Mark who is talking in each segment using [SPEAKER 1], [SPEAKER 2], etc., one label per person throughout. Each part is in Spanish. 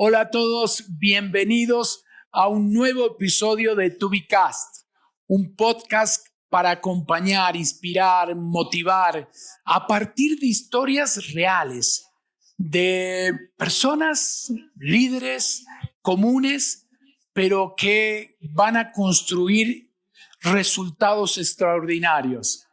[SPEAKER 1] Hola a todos, bienvenidos a un nuevo episodio de TubiCast, un podcast para acompañar, inspirar, motivar a partir de historias reales de personas, líderes comunes, pero que van a construir resultados extraordinarios.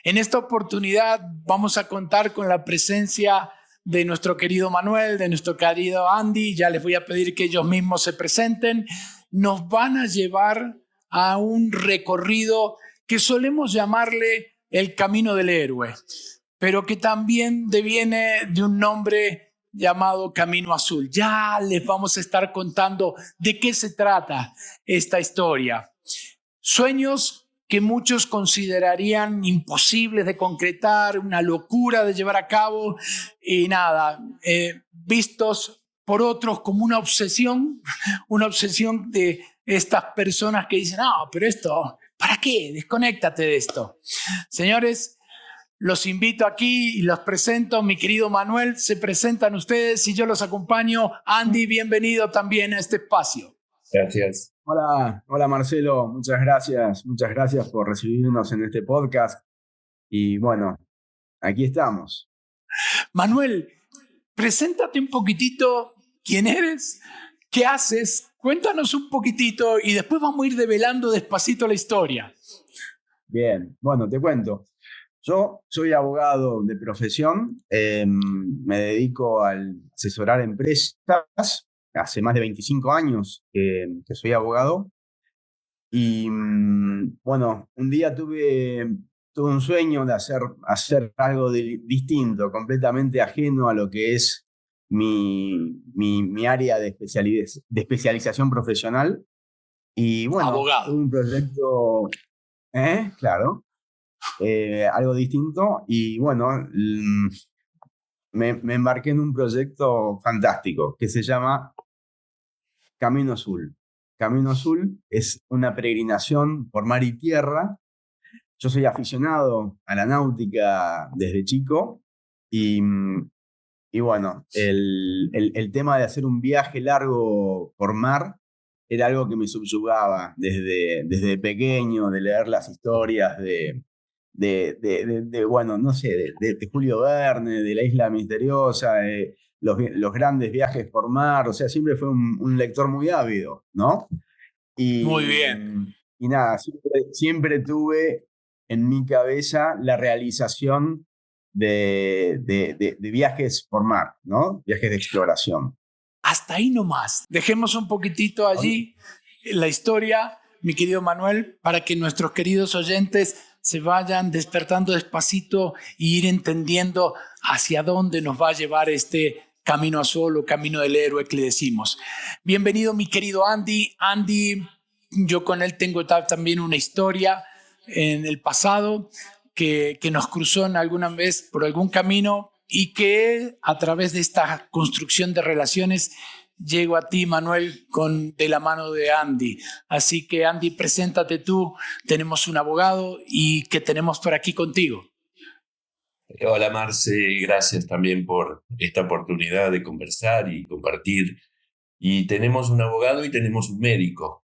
[SPEAKER 1] En esta oportunidad vamos a contar con la presencia de nuestro querido Manuel, de nuestro querido Andy. Ya les voy a pedir que ellos mismos se presenten. Nos van a llevar a un recorrido que solemos llamarle el Camino del Héroe, pero que también deviene de un nombre llamado Camino Azul. Ya les vamos a estar contando de qué se trata esta historia. Sueños que muchos considerarían imposibles de concretar, una locura de llevar a cabo y vistos por otros como una obsesión de estas personas que dicen, pero esto, ¿para qué? Desconéctate de esto. Señores, los invito aquí y los presento. Mi querido Manuel, se presentan ustedes y yo los acompaño. Andy, bienvenido también a este espacio.
[SPEAKER 2] Gracias.
[SPEAKER 3] Hola Marcelo, muchas gracias por recibirnos en este podcast y bueno, aquí estamos.
[SPEAKER 1] Manuel, preséntate un poquitito, quién eres, qué haces, cuéntanos un poquitito y después vamos a ir develando despacito la historia.
[SPEAKER 3] Bien, bueno, te cuento. Yo soy abogado de profesión, me dedico a asesorar empresas. Hace más de 25 años que soy abogado y bueno, un día tuve un sueño de hacer algo distinto, completamente ajeno a lo que es mi área de especialización profesional. Y bueno,
[SPEAKER 1] abogado.
[SPEAKER 3] tuve un proyecto, claro, algo distinto y bueno, me embarqué en un proyecto fantástico que se llama Camino Azul. Camino Azul es una peregrinación por mar y tierra. Yo soy aficionado a la náutica desde chico y bueno, el tema de hacer un viaje largo por mar era algo que me subyugaba desde pequeño, de leer las historias bueno, no sé, de Julio Verne, de la Isla Misteriosa, los grandes viajes por mar, o sea, siempre fue un lector muy ávido, ¿no?
[SPEAKER 1] Muy bien.
[SPEAKER 3] Y nada, siempre tuve en mi cabeza la realización de viajes por mar, ¿no? Viajes de exploración.
[SPEAKER 1] Hasta ahí nomás. Dejemos un poquitito allí la historia, mi querido Manuel, para que nuestros queridos oyentes se vayan despertando despacito y ir entendiendo hacia dónde nos va a llevar este camino azul o camino del héroe que le decimos. Bienvenido, mi querido Andy. Andy, yo con él tengo también una historia en el pasado que nos cruzó en alguna vez por algún camino y que a través de esta construcción de relaciones llego a ti, Manuel, de la mano de Andy. Así que, Andy, preséntate tú. Tenemos un abogado y ¿qué tenemos por aquí contigo?
[SPEAKER 2] Hola, Marce. Gracias también por esta oportunidad de conversar y compartir. Y tenemos un abogado y tenemos un médico.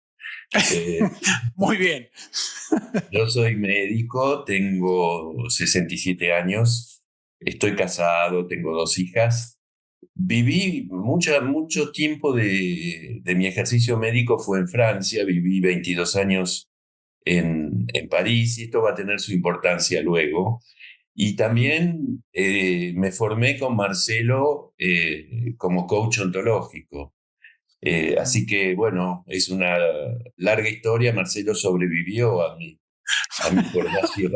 [SPEAKER 1] Muy bien.
[SPEAKER 2] Yo soy médico, tengo 67 años, estoy casado, tengo 2 hijas. Viví mucho tiempo de mi ejercicio médico fue en Francia, viví 22 años en París y esto va a tener su importancia luego. Y también me formé con Marcelo como coach ontológico. Así que, bueno, es una larga historia. Marcelo sobrevivió a mi formación.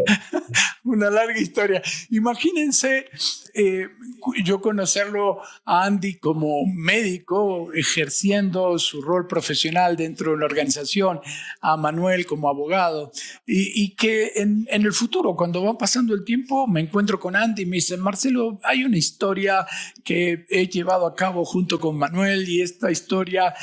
[SPEAKER 1] Una larga historia. Imagínense yo conocerlo a Andy como médico, ejerciendo su rol profesional dentro de la organización, a Manuel como abogado, y que en el futuro, cuando va pasando el tiempo, me encuentro con Andy y me dice, Marcelo, hay una historia que he llevado a cabo junto con Manuel y esta historia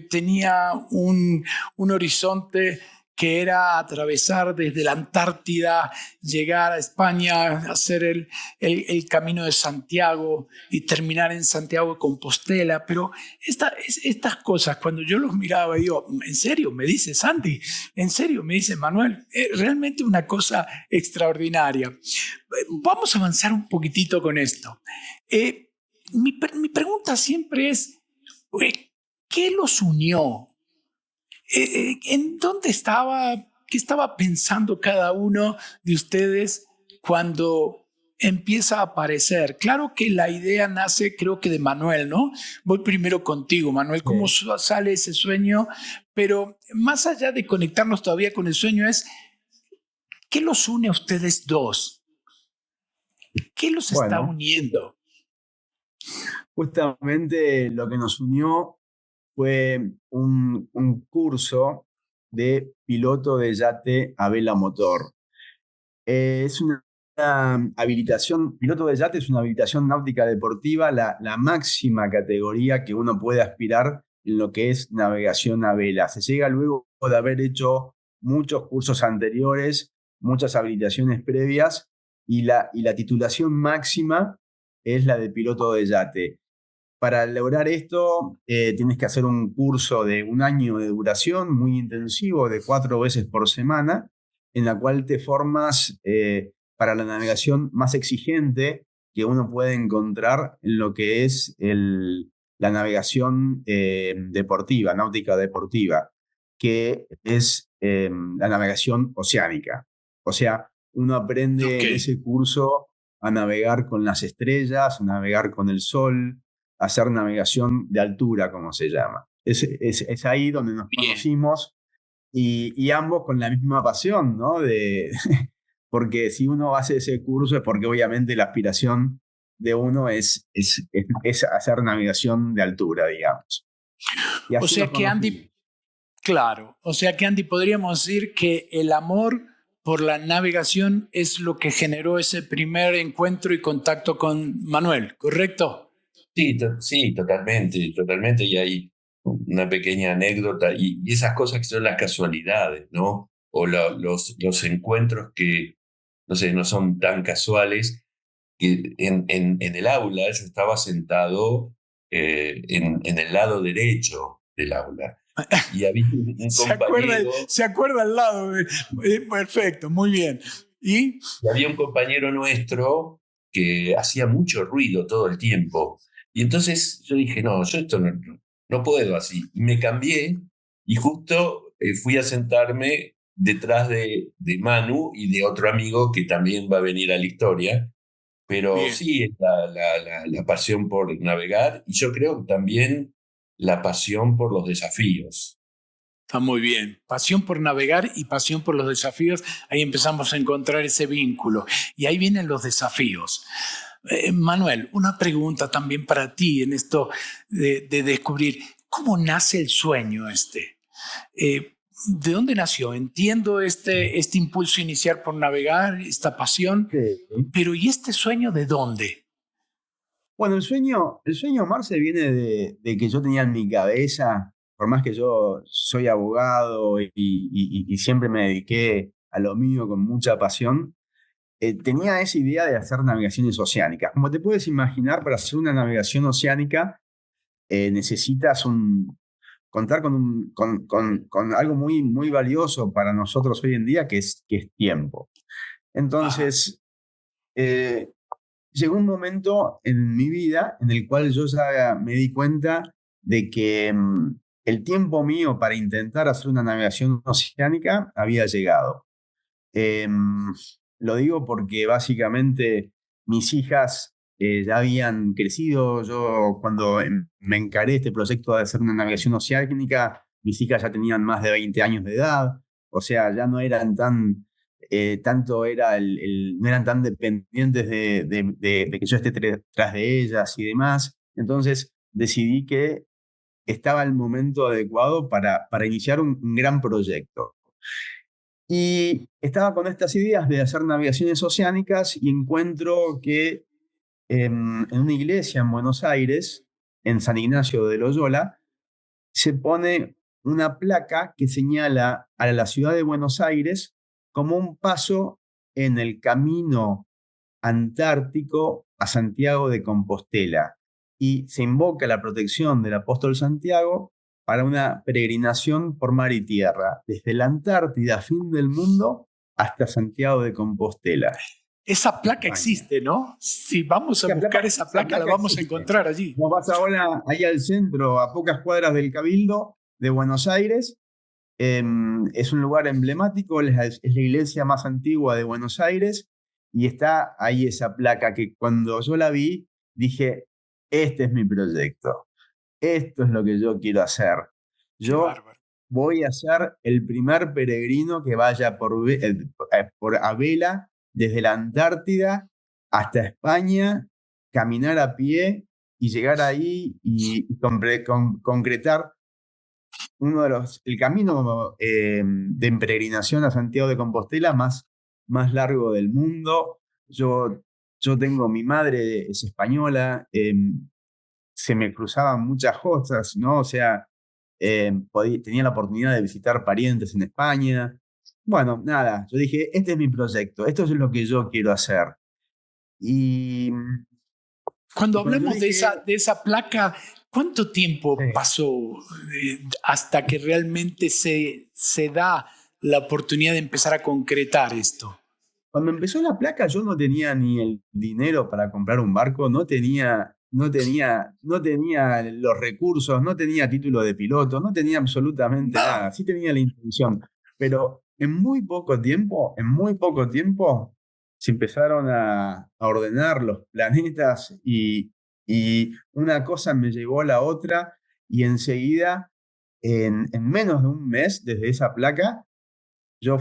[SPEAKER 1] tenía un horizonte que era atravesar desde la Antártida, llegar a España, hacer el camino de Santiago y terminar en Santiago de Compostela. Pero estas cosas, cuando yo los miraba, digo, ¿en serio? Me dice Santi, ¿en serio? Me dice Manuel, realmente una cosa extraordinaria. Vamos a avanzar un poquitito con esto. Mi pregunta siempre es, ¿qué los unió? ¿En dónde estaba? ¿Qué estaba pensando cada uno de ustedes cuando empieza a aparecer? Claro que la idea nace, creo que de Manuel, ¿no? Voy primero contigo, Manuel. ¿Cómo sale ese sueño? Pero más allá de conectarnos todavía con el sueño ¿qué los une a ustedes dos? ¿Qué los está uniendo?
[SPEAKER 3] Justamente lo que nos unió fue un curso de piloto de yate a vela motor. Es una habilitación, piloto de yate es una habilitación náutica deportiva, la máxima categoría que uno puede aspirar en lo que es navegación a vela. Se llega luego de haber hecho muchos cursos anteriores, muchas habilitaciones previas, y la titulación máxima es la de piloto de yate. Para lograr esto, tienes que hacer un curso de 1 año de duración, muy intensivo, de 4 veces por semana, en la cual te formas para la navegación más exigente que uno puede encontrar en lo que es la navegación deportiva, náutica deportiva, que es la navegación oceánica. O sea, uno aprende en ese curso a navegar con las estrellas, a navegar con el sol, hacer navegación de altura, como se llama. Es ahí donde nos conocimos y ambos con la misma pasión, ¿no? Porque si uno hace ese curso es porque obviamente la aspiración de uno es hacer navegación de altura, digamos.
[SPEAKER 1] O sea que Andy, claro, o sea que Andy, podríamos decir que el amor por la navegación es lo que generó ese primer encuentro y contacto con Manuel, ¿correcto?
[SPEAKER 2] Sí, totalmente. Y hay una pequeña anécdota y esas cosas que son las casualidades, ¿no? O los encuentros que, no sé, no son tan casuales. Que en el aula yo estaba sentado en el lado derecho del aula y había un compañero.
[SPEAKER 1] Se acuerda al lado. Perfecto, muy bien.
[SPEAKER 2] Y había un compañero nuestro que hacía mucho ruido todo el tiempo. Y entonces yo dije, no, yo esto no puedo así. Y me cambié y justo fui a sentarme detrás de Manu y de otro amigo que también va a venir a la historia. Pero bien. Sí, es la pasión por navegar y yo creo que también la pasión por los desafíos.
[SPEAKER 1] Está muy bien. Pasión por navegar y pasión por los desafíos. Ahí empezamos a encontrar ese vínculo. Y ahí vienen los desafíos. Manuel, una pregunta también para ti en esto de descubrir. ¿Cómo nace el sueño este? ¿De dónde nació? Entiendo este impulso inicial por navegar, esta pasión, sí. Pero ¿y este sueño de dónde?
[SPEAKER 3] Bueno, el sueño, Marce, viene de que yo tenía en mi cabeza, por más que yo soy abogado y siempre me dediqué a lo mío con mucha pasión, tenía esa idea de hacer navegaciones oceánicas. Como te puedes imaginar, para hacer una navegación oceánica necesitas contar con algo muy, muy valioso para nosotros hoy en día, que es tiempo. Entonces, llegó un momento en mi vida en el cual yo ya me di cuenta de que el tiempo mío para intentar hacer una navegación oceánica había llegado. Lo digo porque básicamente mis hijas ya habían crecido. Yo cuando me encaré este proyecto de hacer una navegación oceánica, mis hijas ya tenían más de 20 años de edad, o sea, ya no eran no eran tan dependientes de que yo esté tras de ellas y demás. Entonces decidí que estaba el momento adecuado para iniciar un gran proyecto. Y estaba con estas ideas de hacer navegaciones oceánicas y encuentro que en una iglesia en Buenos Aires, en San Ignacio de Loyola, se pone una placa que señala a la ciudad de Buenos Aires como un paso en el camino antártico a Santiago de Compostela. Y se invoca la protección del apóstol Santiago para una peregrinación por mar y tierra, desde la Antártida, fin del mundo, hasta Santiago de Compostela.
[SPEAKER 1] Esa placa existe, ¿no? Si vamos a buscar esa placa, la vamos a encontrar allí.
[SPEAKER 3] Nos vas ahora ahí al centro, a pocas cuadras del Cabildo de Buenos Aires. Es un lugar emblemático, es la iglesia más antigua de Buenos Aires, y está ahí esa placa que cuando yo la vi, dije, este es mi proyecto, esto es lo que yo quiero hacer. Yo voy a ser el primer peregrino que vaya a vela desde la Antártida hasta España, caminar a pie y llegar ahí y concretar el camino de peregrinación a Santiago de Compostela más largo del mundo. Yo tengo, mi madre es española, se me cruzaban muchas cosas, ¿no? O sea, tenía la oportunidad de visitar parientes en España. Bueno, nada, yo dije, este es mi proyecto, esto es lo que yo quiero hacer. Y
[SPEAKER 1] cuando hablamos de esa placa, ¿cuánto tiempo pasó hasta que realmente se da la oportunidad de empezar a concretar esto?
[SPEAKER 3] Cuando empezó la placa yo no tenía ni el dinero para comprar un barco, no tenía los recursos, no tenía título de piloto, no tenía absolutamente nada. Sí tenía la intención, pero en muy poco tiempo, se empezaron a ordenar los planetas y una cosa me llevó a la otra y enseguida, en menos de un mes desde esa placa, yo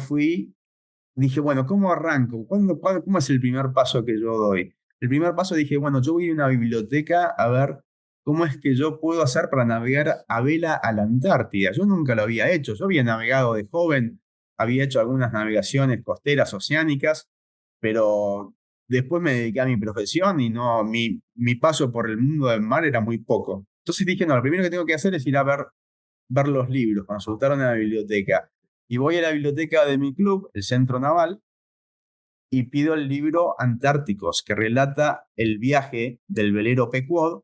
[SPEAKER 3] dije, bueno, ¿cómo arranco? ¿Cómo es el primer paso que yo doy? El primer paso dije, bueno, yo voy a ir a una biblioteca a ver cómo es que yo puedo hacer para navegar a vela a la Antártida. Yo nunca lo había hecho. Yo había navegado de joven, había hecho algunas navegaciones costeras, oceánicas, pero después me dediqué a mi profesión y no, mi paso por el mundo del mar era muy poco. Entonces dije, no, lo primero que tengo que hacer es ir a ver los libros, consultar en la biblioteca. Y voy a la biblioteca de mi club, el Centro Naval, y pido el libro Antárticos, que relata el viaje del velero Pequod,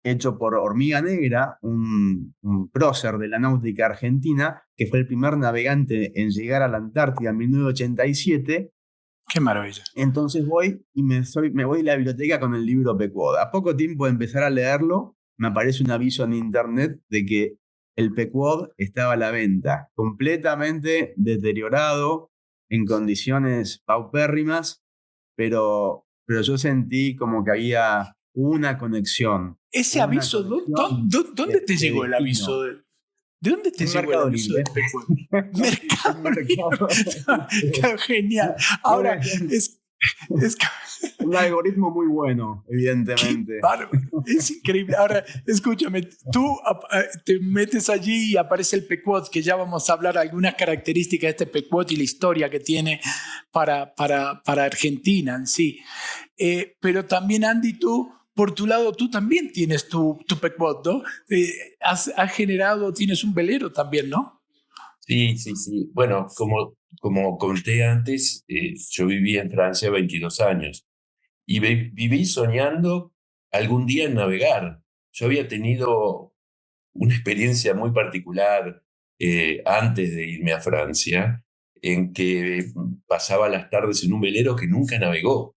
[SPEAKER 3] hecho por Hormiga Negra, un prócer de la náutica argentina, que fue el primer navegante en llegar a la Antártida en 1987.
[SPEAKER 1] ¡Qué maravilla!
[SPEAKER 3] Entonces voy y me voy a la biblioteca con el libro Pequod. A poco tiempo de empezar a leerlo, me aparece un aviso en internet de que el Pequod estaba a la venta, completamente deteriorado, en condiciones paupérrimas, pero yo sentí como que había una conexión.
[SPEAKER 1] Ese aviso, ¿dónde te llegó el aviso? ¿De dónde te llegó el aviso del Pequod? Mercado Libre. Genial. Ahora, es
[SPEAKER 3] un algoritmo muy bueno, evidentemente.
[SPEAKER 1] Es increíble. Ahora, escúchame, tú te metes allí y aparece el Pequod, que ya vamos a hablar algunas características de este Pequod y la historia que tiene para Argentina en sí. Pero también, Andy, tú, por tu lado, tú también tienes tu Pequod, ¿no? Has generado, tienes un velero también, ¿no?
[SPEAKER 2] Sí. Bueno, como conté antes, yo viví en Francia 22 años y viví soñando algún día en navegar. Yo había tenido una experiencia muy particular antes de irme a Francia, en que pasaba las tardes en un velero que nunca navegó.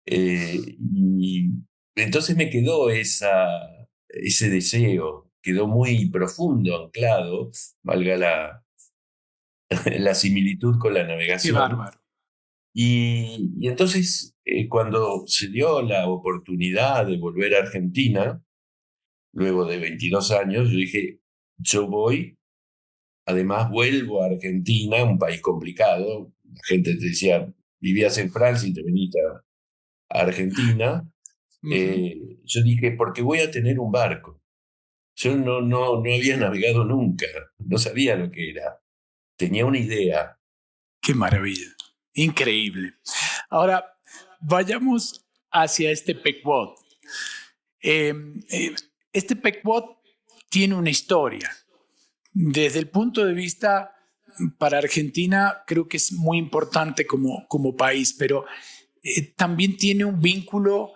[SPEAKER 2] Y entonces me quedó ese deseo, quedó muy profundo, anclado, valga la similitud con la navegación.
[SPEAKER 1] Qué bárbaro.
[SPEAKER 2] Y entonces, cuando se dio la oportunidad de volver a Argentina, luego de 22 años, yo dije, yo voy, además vuelvo a Argentina, un país complicado. La gente te decía, vivías en Francia y te venís a Argentina. Yo dije, porque voy a tener un barco. Yo no había navegado nunca, no sabía lo que era. Tenía una idea.
[SPEAKER 1] ¡Qué maravilla! Increíble. Ahora, vayamos hacia este Pequod. Este Pequod tiene una historia. Desde el punto de vista para Argentina, creo que es muy importante como país, pero también tiene un vínculo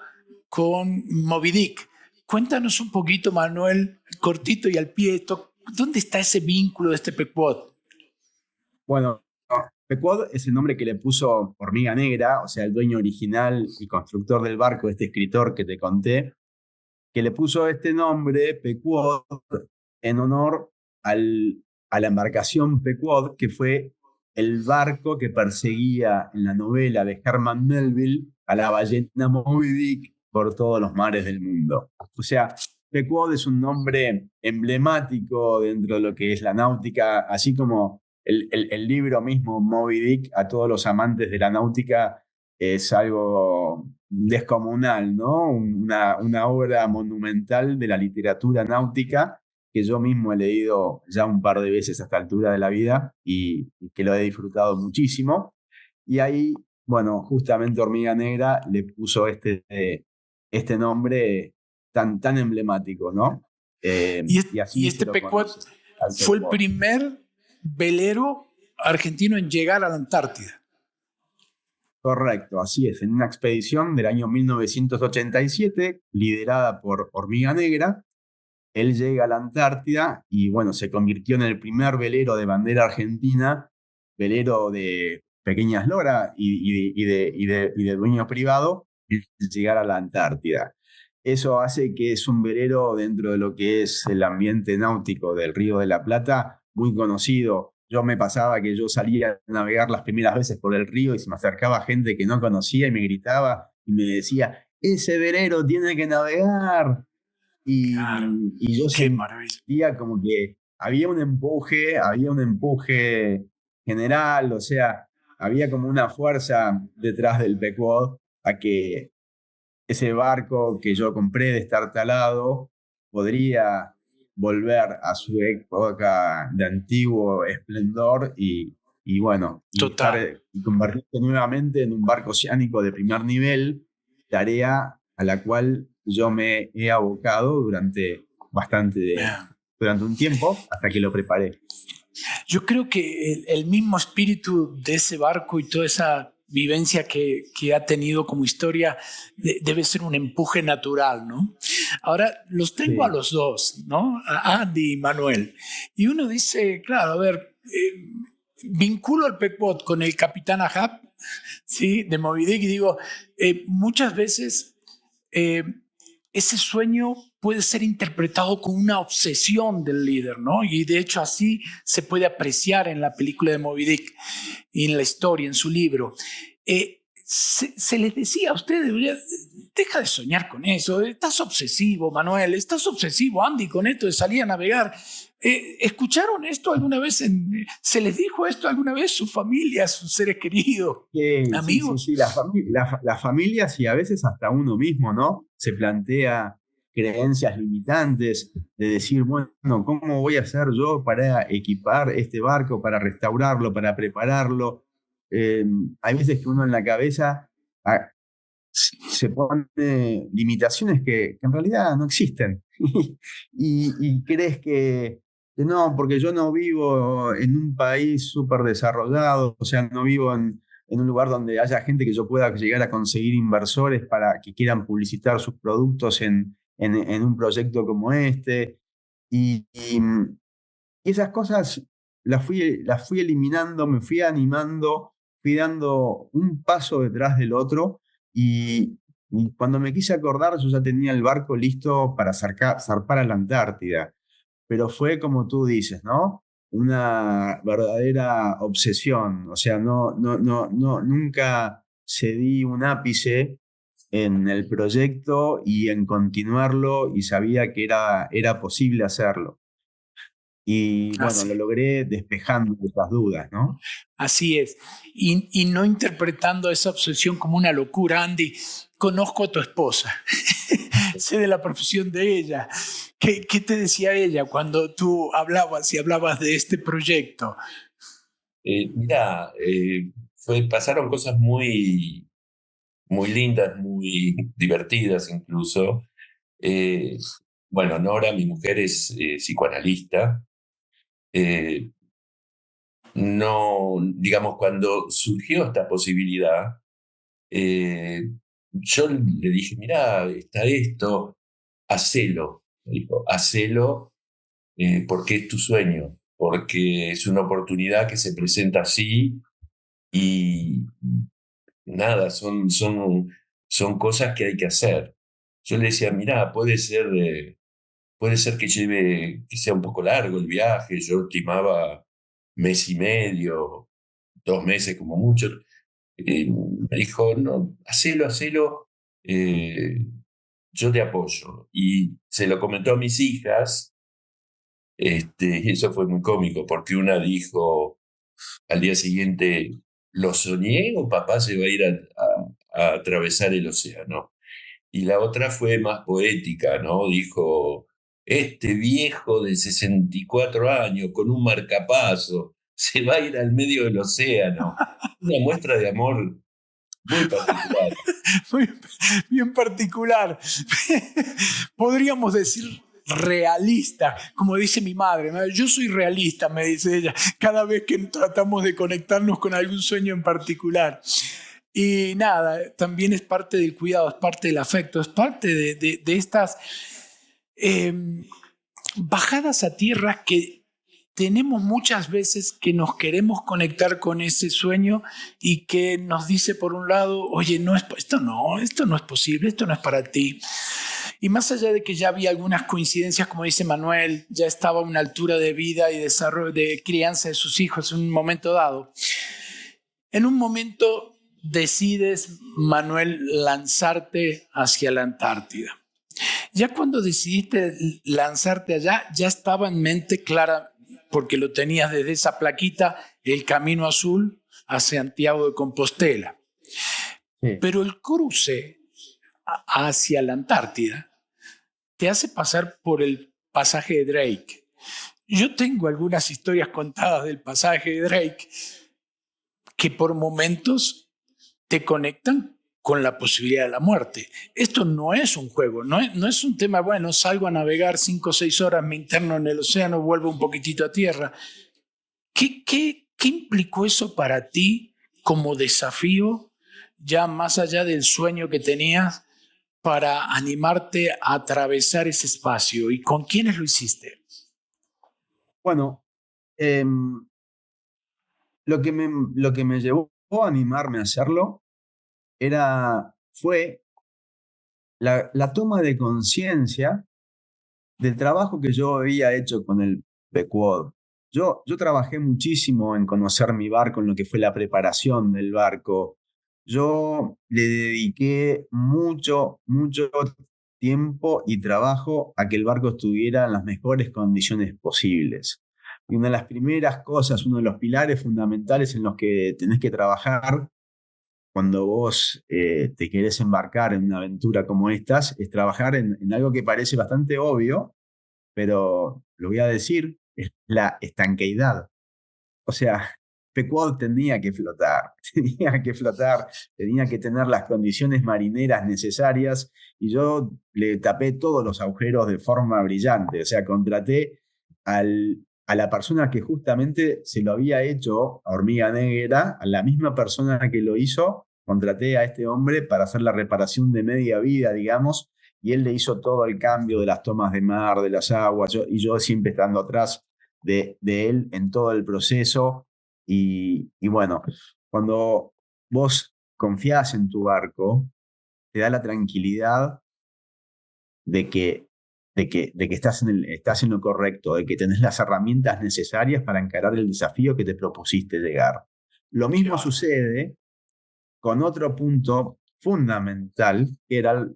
[SPEAKER 1] con Moby Dick. Cuéntanos un poquito, Manuel, cortito y al pie, ¿dónde está ese vínculo de este Pequod?
[SPEAKER 3] Bueno, Pequod es el nombre que le puso Hormiga Negra, o sea, el dueño original y constructor del barco, este escritor que te conté, que le puso este nombre, Pequod, en honor a la embarcación Pequod, que fue el barco que perseguía en la novela de Herman Melville a la ballena Moby Dick por todos los mares del mundo. O sea, Pequod es un nombre emblemático dentro de lo que es la náutica, así como el libro mismo, Moby Dick, a todos los amantes de la náutica es algo descomunal, ¿no? Una obra monumental de la literatura náutica que yo mismo he leído ya un par de veces a esta altura de la vida y que lo he disfrutado muchísimo. Y ahí, bueno, justamente Hormiga Negra le puso este nombre tan emblemático, ¿no? Y
[SPEAKER 1] Y
[SPEAKER 3] así se
[SPEAKER 1] este
[SPEAKER 3] lo
[SPEAKER 1] Pequod
[SPEAKER 3] conoce al
[SPEAKER 1] fue el
[SPEAKER 3] Pequod.
[SPEAKER 1] primer velero argentino en llegar a la Antártida.
[SPEAKER 3] Correcto, así es, en una expedición del año 1987, liderada por Hormiga Negra, él llega a la Antártida y bueno, se convirtió en el primer velero de bandera argentina, velero de pequeñas loras y de dueño privado, en llegar a la Antártida. Eso hace que es un velero dentro de lo que es el ambiente náutico del Río de la Plata, muy conocido. Yo me pasaba que yo salía a navegar las primeras veces por el río y se me acercaba gente que no conocía y me gritaba y me decía, ese velero tiene que navegar.
[SPEAKER 1] Claro,
[SPEAKER 3] Y yo
[SPEAKER 1] qué maravilla.
[SPEAKER 3] sentía como que había un empuje general, o sea, había como una fuerza detrás del Pequod a que ese barco que yo compré de estar talado podría volver a su época de antiguo esplendor y bueno,
[SPEAKER 1] Total.
[SPEAKER 3] y convertirse nuevamente en un barco oceánico de primer nivel, tarea a la cual yo me he abocado
[SPEAKER 1] Yeah.
[SPEAKER 3] durante un tiempo hasta que lo preparé.
[SPEAKER 1] Yo creo que el mismo espíritu de ese barco y toda esa vivencia que ha tenido como historia debe ser un empuje natural, ¿no? Ahora, los tengo a
[SPEAKER 3] Sí.
[SPEAKER 1] los dos, ¿no? A Andy y Manuel. Y uno dice, claro, a ver, vinculo al Pequod con el Capitán Ahab, ¿sí? De Moby Dick y digo, muchas veces eh, ese sueño puede ser interpretado como una obsesión del líder, ¿no? Y de hecho así se puede apreciar en la película de Moby Dick y en la historia, en su libro. Se les decía a ustedes, deja de soñar con eso, estás obsesivo, Manuel, estás obsesivo, Andy, con esto de salir a navegar. ¿Escucharon esto alguna vez? ¿Se les dijo esto alguna vez? ¿Su familia, sus seres queridos,
[SPEAKER 3] Sí.
[SPEAKER 1] amigos?
[SPEAKER 3] Las familias y a veces hasta uno mismo, ¿no? Se plantea creencias limitantes de decir, bueno, ¿cómo voy a hacer yo para equipar este barco, para restaurarlo, para prepararlo? Hay veces que uno en la cabeza ah, se pone limitaciones que en realidad no existen. Y crees que no, porque yo no vivo en un país súper desarrollado, o sea, no vivo en un lugar donde haya gente que yo pueda llegar a conseguir inversores para que quieran publicitar sus productos en un proyecto como este. Y esas cosas las fui eliminando, me fui animando, fui dando un paso detrás del otro y cuando me quise acordar yo ya tenía el barco listo para zarpar a la Antártida. Pero fue como tú dices, ¿no? Una verdadera obsesión. O sea, nunca cedí un ápice en el proyecto y en continuarlo y sabía que era posible hacerlo. Y bueno, lo
[SPEAKER 1] Así.
[SPEAKER 3] logré despejando esas dudas, ¿no?
[SPEAKER 1] Así es. Y no interpretando esa obsesión como una locura, Andy. Conozco a tu esposa, sé de la profesión de ella. ¿Qué te decía ella cuando tú hablabas y hablabas de este proyecto?
[SPEAKER 2] Mirá, pasaron cosas muy lindas, muy divertidas incluso. Eh, bueno, Nora, mi mujer, es psicoanalista. eh, no, digamos, cuando surgió esta posibilidad, yo le dije, mirá, está esto, hacelo. Me dijo, hacelo porque es tu sueño, porque es una oportunidad que se presenta así y nada, son cosas que hay que hacer. Yo le decía, mirá, puede ser que sea un poco largo el viaje, yo estimaba mes y medio, 2 meses como mucho. Me dijo, no, hacelo, eh, yo te apoyo. Y se lo comentó a mis hijas, y eso fue muy cómico, porque una dijo al día siguiente, ¿lo soñé o papá se va a ir a atravesar el océano? Y la otra fue más poética, ¿no? Dijo, este viejo de 64 años con un marcapaso se va a ir al medio del océano. Una muestra de amor muy particular.
[SPEAKER 1] Muy bien particular. Podríamos decir realista, como dice mi madre. Yo soy realista, me dice ella, cada vez que tratamos de conectarnos con algún sueño en particular. Y nada, también es parte del cuidado, es parte del afecto, es parte de estas eh, bajadas a tierra que tenemos muchas veces, que nos queremos conectar con ese sueño y que nos dice por un lado, oye, esto no es posible, esto no es para ti. Y más allá de que ya había algunas coincidencias, como dice Manuel, ya estaba a una altura de vida y desarrollo de crianza de sus hijos en un momento dado. En un momento decides, Manuel, lanzarte hacia la Antártida. Ya cuando decidiste lanzarte allá, ya estaba en mente clara, porque lo tenías desde esa plaquita, el camino azul a Santiago de Compostela.
[SPEAKER 3] Sí.
[SPEAKER 1] Pero el cruce hacia la Antártida te hace pasar por el pasaje de Drake. Yo tengo algunas historias contadas del pasaje de Drake que por momentos te conectan con la posibilidad de la muerte. Esto no es un juego, no es un tema, bueno, salgo a navegar 5 o 6 horas, me interno en el océano, vuelvo un poquitito a tierra. ¿Qué implicó eso para ti como desafío, ya más allá del sueño que tenías, para animarte a atravesar ese espacio? ¿Y con quiénes lo hiciste?
[SPEAKER 3] Bueno, lo que me llevó a animarme a hacerlo fue la toma de conciencia del trabajo que yo había hecho con el Pequod. Yo trabajé muchísimo en conocer mi barco, en lo que fue la preparación del barco. Yo le dediqué mucho tiempo y trabajo a que el barco estuviera en las mejores condiciones posibles. Y una de las primeras cosas, uno de los pilares fundamentales en los que tenés que trabajar cuando vos te querés embarcar en una aventura como estas, es trabajar en algo que parece bastante obvio, pero lo voy a decir, es la estanqueidad. O sea, Pequod tenía que tener las condiciones marineras necesarias y yo le tapé todos los agujeros de forma brillante. O sea, contraté a la persona que justamente se lo había hecho a Hormiga Negra, a la misma persona que lo hizo, contraté a este hombre para hacer la reparación de media vida, digamos, y él le hizo todo el cambio de las tomas de mar, de las aguas, y yo siempre estando atrás de él en todo el proceso. Y bueno, cuando vos confías en tu barco, te da la tranquilidad de que estás en lo correcto, de que tenés las herramientas necesarias para encarar el desafío que te propusiste llegar. Lo mismo
[SPEAKER 1] Claro.
[SPEAKER 3] sucede con otro punto fundamental, que era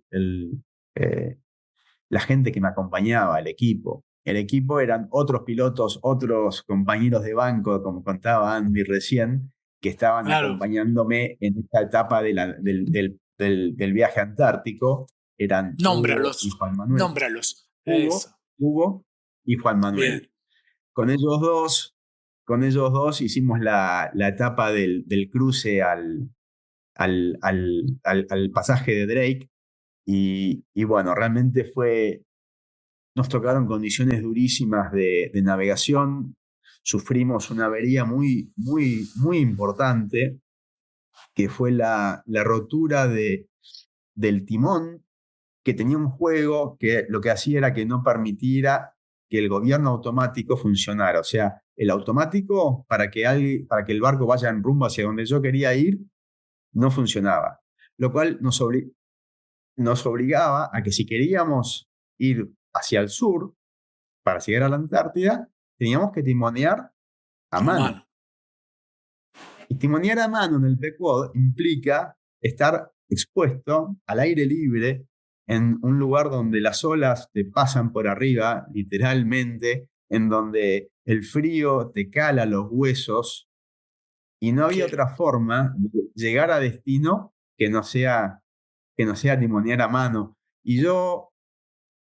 [SPEAKER 3] la gente que me acompañaba, el equipo. El equipo eran otros pilotos, otros compañeros de banco, como contaba Andy recién, que estaban
[SPEAKER 1] Claro.
[SPEAKER 3] acompañándome en esta etapa del viaje antártico. Eran Hugo y
[SPEAKER 1] Nómbralos,
[SPEAKER 3] Juan Manuel.
[SPEAKER 1] nómbralos.
[SPEAKER 3] Hugo,
[SPEAKER 1] Eso.
[SPEAKER 3] Hugo y Juan Manuel.
[SPEAKER 1] Bien.
[SPEAKER 3] Con ellos dos, con ellos dos hicimos la etapa del cruce al pasaje de Drake. Y bueno, realmente nos tocaron condiciones durísimas de navegación. sufrimos una avería muy, muy, muy importante, que fue la rotura del timón, que tenía un juego que lo que hacía era que no permitiera que el gobierno automático funcionara. O sea, el automático, para que el barco vaya en rumbo hacia donde yo quería ir, no funcionaba. Lo cual nos obligaba a que si queríamos ir hacia el sur para llegar a la Antártida, teníamos que timonear a mano. Y timonear a mano en el Pequod implica estar expuesto al aire libre en un lugar donde las olas te pasan por arriba, literalmente, en donde el frío te cala los huesos y no había otra forma de llegar a destino que no sea timonear a mano. Y yo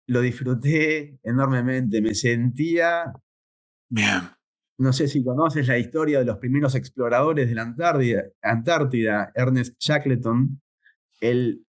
[SPEAKER 3] lo disfruté enormemente, me sentía...
[SPEAKER 1] Bien.
[SPEAKER 3] No sé si conoces la historia de los primeros exploradores de la Antártida, Ernest Shackleton. Él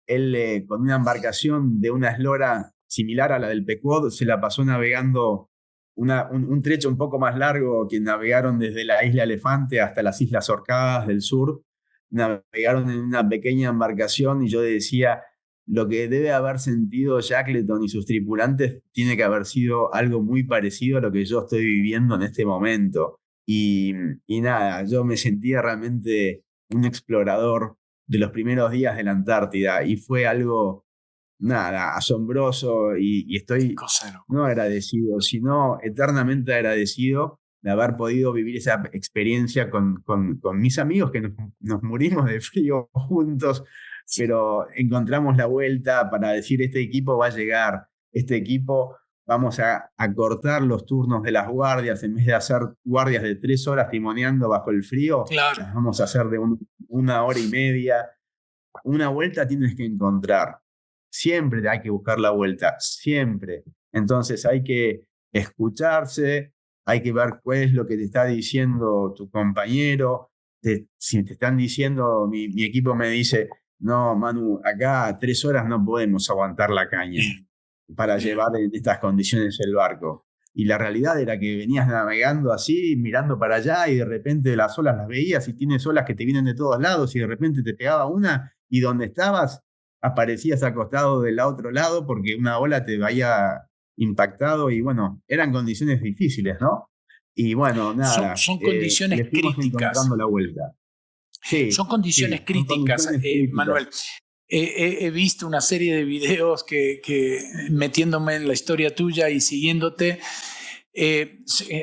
[SPEAKER 3] con una embarcación de una eslora similar a la del Pequod, se la pasó navegando un trecho un poco más largo que navegaron desde la isla Elefante hasta las Islas Orcadas del sur. Navegaron en una pequeña embarcación y yo decía, lo que debe haber sentido Shackleton y sus tripulantes tiene que haber sido algo muy parecido a lo que yo estoy viviendo en este momento. Y nada, yo me sentía realmente un explorador de los primeros días de la Antártida y fue algo, nada, asombroso y estoy no agradecido, sino eternamente agradecido de haber podido vivir esa experiencia con mis amigos que nos morimos de frío juntos, pero encontramos la vuelta para decir, este equipo va a llegar, este equipo vamos a cortar los turnos de las guardias, en vez de hacer guardias de 3 horas timoneando bajo el frío, las vamos a hacer de 1 hora y media. Una vuelta tienes que encontrar. Siempre hay que buscar la vuelta, siempre. Entonces hay que escucharse, hay que ver cuál es lo que te está diciendo tu compañero. Si te están diciendo, mi equipo me dice, no, Manu, acá 3 horas no podemos aguantar la caña para llevar en estas condiciones el barco. Y la realidad era que venías navegando así, mirando para allá, y de repente las olas las veías y tienes olas que te vienen de todos lados y de repente te pegaba una y donde estabas aparecías acostado del otro lado porque una ola te había impactado y bueno, eran condiciones difíciles, ¿no? Y bueno, nada,
[SPEAKER 1] Son condiciones
[SPEAKER 3] le fuimos
[SPEAKER 1] críticas.
[SPEAKER 3] encontrando la vuelta. Sí,
[SPEAKER 1] son condiciones
[SPEAKER 3] sí,
[SPEAKER 1] críticas,
[SPEAKER 3] son condiciones críticas.
[SPEAKER 1] Manuel. He visto una serie de videos que metiéndome en la historia tuya y siguiéndote,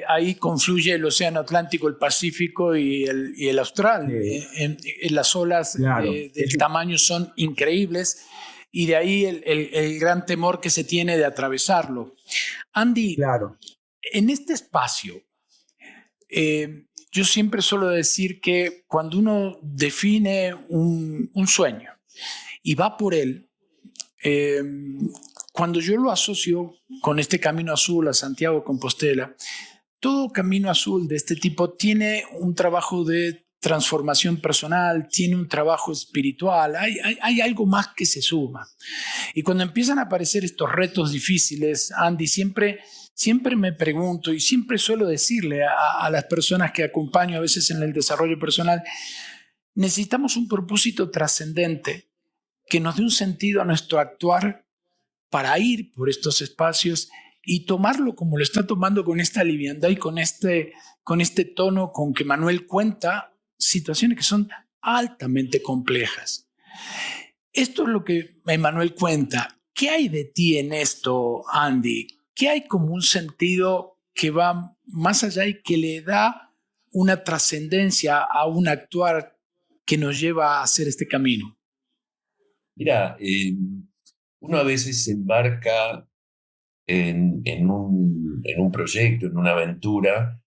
[SPEAKER 1] ahí confluye el Océano Atlántico, el Pacífico y el Austral.
[SPEAKER 3] Sí.
[SPEAKER 1] Las olas
[SPEAKER 3] Claro.
[SPEAKER 1] del tamaño son increíbles y de ahí el gran temor que se tiene de atravesarlo. Andy,
[SPEAKER 3] claro.
[SPEAKER 1] En este espacio, yo siempre suelo decir que cuando uno define un sueño y va por él, cuando yo lo asocio con este camino azul a Santiago de Compostela, todo camino azul de este tipo tiene un trabajo de transformación personal, tiene un trabajo espiritual, hay algo más que se suma. Y cuando empiezan a aparecer estos retos difíciles, Andy, siempre me pregunto y siempre suelo decirle a las personas que acompaño a veces en el desarrollo personal, necesitamos un propósito trascendente que nos dé un sentido a nuestro actuar para ir por estos espacios y tomarlo como lo está tomando con esta liviandad y con este tono con que Manuel cuenta situaciones que son altamente complejas. Esto es lo que Manuel cuenta. ¿Qué hay de ti en esto, Andy? ¿Qué hay como un sentido que va más allá y que le da una trascendencia a un actuar que nos lleva a hacer este camino?
[SPEAKER 2] Mira, uno a veces se embarca en un proyecto, en una aventura,